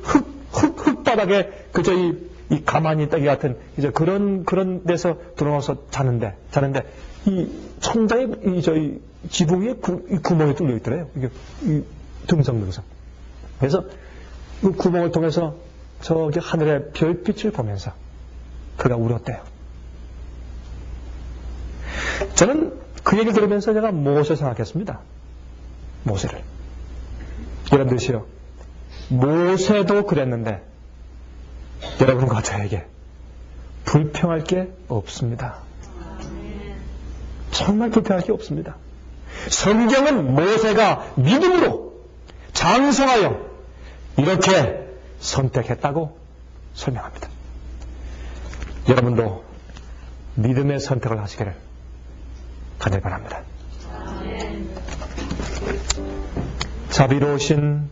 흙바닥에 그저 이 가만히 있다기 같은 이제 그런 데서 들어와서 자는데 이 천장에 이 지붕 위에 구멍이 뚫려 있더래요. 이게 이 등성. 그래서 그 구멍을 통해서 저기 하늘의 별빛을 보면서 그가 울었대요. 저는 그 얘기를 들으면서 제가 모세 생각했습니다. 모세를. 여러분들이요, 모세도 그랬는데 여러분과 저에게 불평할 게 없습니다. 정말 불평할 게 없습니다. 성경은 모세가 믿음으로 장성하여 이렇게 선택했다고 설명합니다. 여러분도 믿음의 선택을 하시기를 간절히 바랍니다. 자비로우신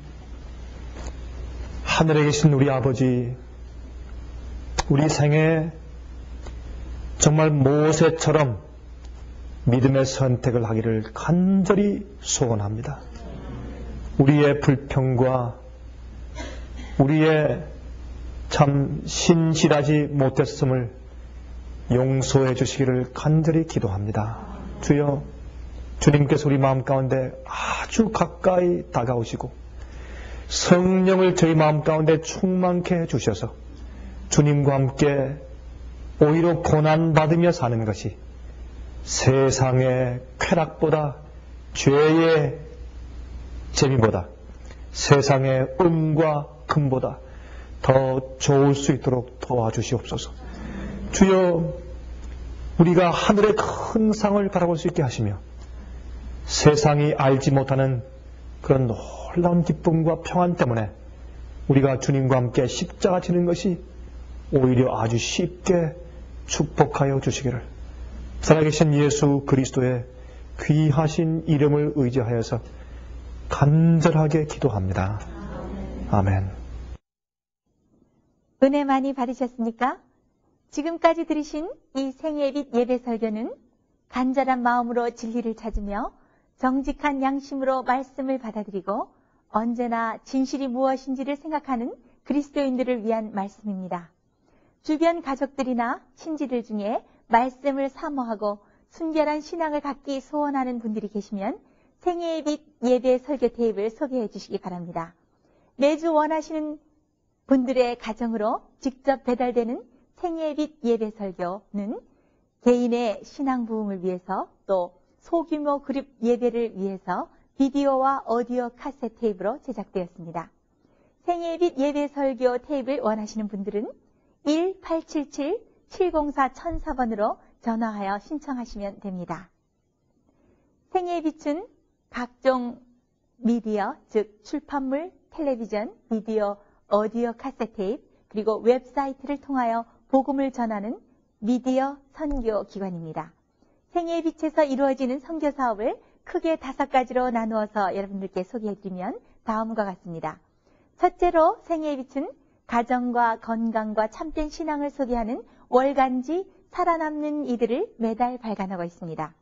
하늘에 계신 우리 아버지, 우리 생에 정말 모세처럼 믿음의 선택을 하기를 간절히 소원합니다. 우리의 불평과 우리의 참 신실하지 못했음을 용서해 주시기를 간절히 기도합니다. 주여, 주님께서 우리 마음 가운데 아주 가까이 다가오시고 성령을 저희 마음 가운데 충만케 해주셔서 주님과 함께 오히려 고난받으며 사는 것이 세상의 쾌락보다, 죄의 재미보다, 세상의 음과 금보다 더 좋을 수 있도록 도와주시옵소서. 주여, 우리가 하늘의 큰 상을 바라볼 수 있게 하시며 세상이 알지 못하는 그런 놀라운 기쁨과 평안 때문에 우리가 주님과 함께 십자가 지는 것이 오히려 아주 쉽게 축복하여 주시기를 살아계신 예수 그리스도의 귀하신 이름을 의지하여서 간절하게 기도합니다. 아멘.
은혜 많이 받으셨습니까? 지금까지 들으신 이 생예빛 예배 설교는 간절한 마음으로 진리를 찾으며 정직한 양심으로 말씀을 받아들이고 언제나 진실이 무엇인지를 생각하는 그리스도인들을 위한 말씀입니다. 주변 가족들이나 친지들 중에 말씀을 사모하고 순결한 신앙을 갖기 소원하는 분들이 계시면 생예빛 예배 설교 테이프를 소개해 주시기 바랍니다. 매주 원하시는 분들의 가정으로 직접 배달되는 생예빛 예배 설교는 개인의 신앙 부흥을 위해서 또 소규모 그룹 예배를 위해서 비디오와 오디오 카세트 테이프로 제작되었습니다. 생예빛 예배 설교 테이프를 원하시는 분들은 1877-704-1004번으로 전화하여 신청하시면 됩니다. 생예빛은 각종 미디어, 즉 출판물, 텔레비전, 비디오, 오디오 카세트 테이프, 그리고 웹사이트를 통하여 복음을 전하는 미디어 선교 기관입니다. 생예빛에서 이루어지는 선교 사업을 크게 5가지로 나누어서 여러분들께 소개해드리면 다음과 같습니다. 첫째로 생예빛은 가정과 건강과 참된 신앙을 소개하는 월간지 살아남는 이들을 매달 발간하고 있습니다.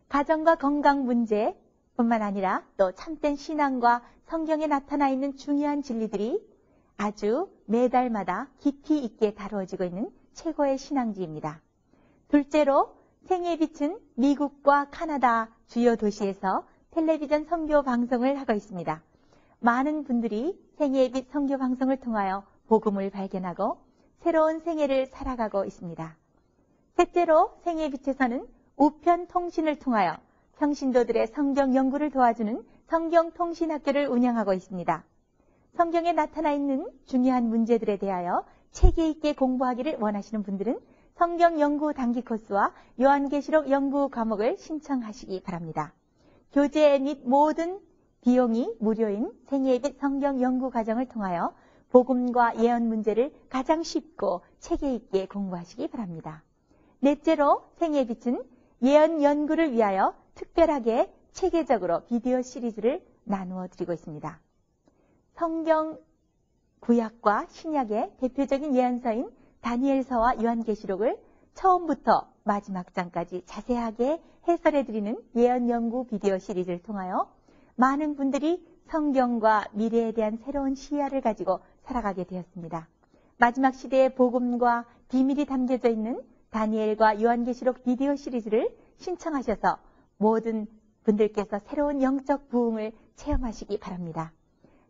가정과 건강 문제뿐만 아니라 또 참된 신앙과 성경에 나타나 있는 중요한 진리들이 아주 매달마다 깊이 있게 다루어지고 있는 최고의 신앙지입니다. 둘째로 생예빛은 미국과 카나다 주요 도시에서 텔레비전 선교 방송을 하고 있습니다. 많은 분들이 생예빛 선교 방송을 통하여 복음을 발견하고 새로운 생애를 살아가고 있습니다. 셋째로 생예빛에서는 우편 통신을 통하여 평신도들의 성경 연구를 도와주는 성경통신학교를 운영하고 있습니다. 성경에 나타나 있는 중요한 문제들에 대하여 체계 있게 공부하기를 원하시는 분들은 성경 연구 단기 코스와 요한계시록 연구 과목을 신청하시기 바랍니다. 교재 및 모든 비용이 무료인 생예빛 성경 연구 과정을 통하여 복음과 예언 문제를 가장 쉽고 체계 있게 공부하시기 바랍니다. 넷째로 생예빛은 예언 연구를 위하여 특별하게 체계적으로 비디오 시리즈를 나누어 드리고 있습니다. 성경 구약과 신약의 대표적인 예언서인 다니엘서와 요한계시록을 처음부터 마지막 장까지 자세하게 해설해드리는 예언 연구 비디오 시리즈를 통하여 많은 분들이 성경과 미래에 대한 새로운 시야를 가지고 살아가게 되었습니다. 마지막 시대의 복음과 비밀이 담겨져 있는 다니엘과 요한계시록 비디오 시리즈를 신청하셔서 모든 분들께서 새로운 영적 부흥을 체험하시기 바랍니다.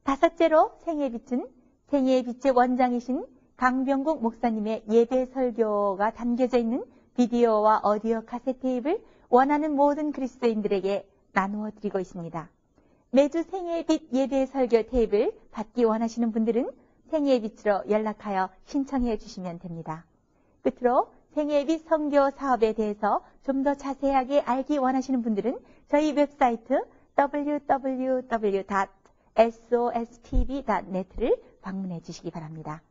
다섯째로 생예빛은 생애의 빛의 원장이신 강병국 목사님의 예배 설교가 담겨져 있는 비디오와 오디오 카세트 테이프를 원하는 모든 그리스도인들에게 나누어 드리고 있습니다. 매주 생애의 빛 예배 설교 테이프를 받기 원하시는 분들은 생애의 빛으로 연락하여 신청해 주시면 됩니다. 끝으로 생애의 빛 선교 사업에 대해서 좀 더 자세하게 알기 원하시는 분들은 저희 웹사이트 www.sostv.net를 방문해 주시기 바랍니다.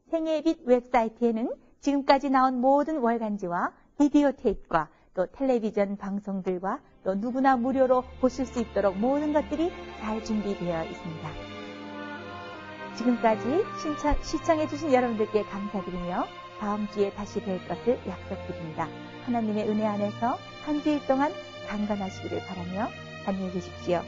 생애의 빛 웹사이트에는 지금까지 나온 모든 월간지와 비디오 테이프와 또 텔레비전 방송들과 또 누구나 무료로 보실 수 있도록 모든 것들이 잘 준비되어 있습니다. 지금까지 시청해 주신 여러분들께 감사드리며 다음 주에 다시 뵐 것을 약속드립니다. 하나님의 은혜 안에서 한 주일 동안 강건하시기를 바라며 안녕히 계십시오.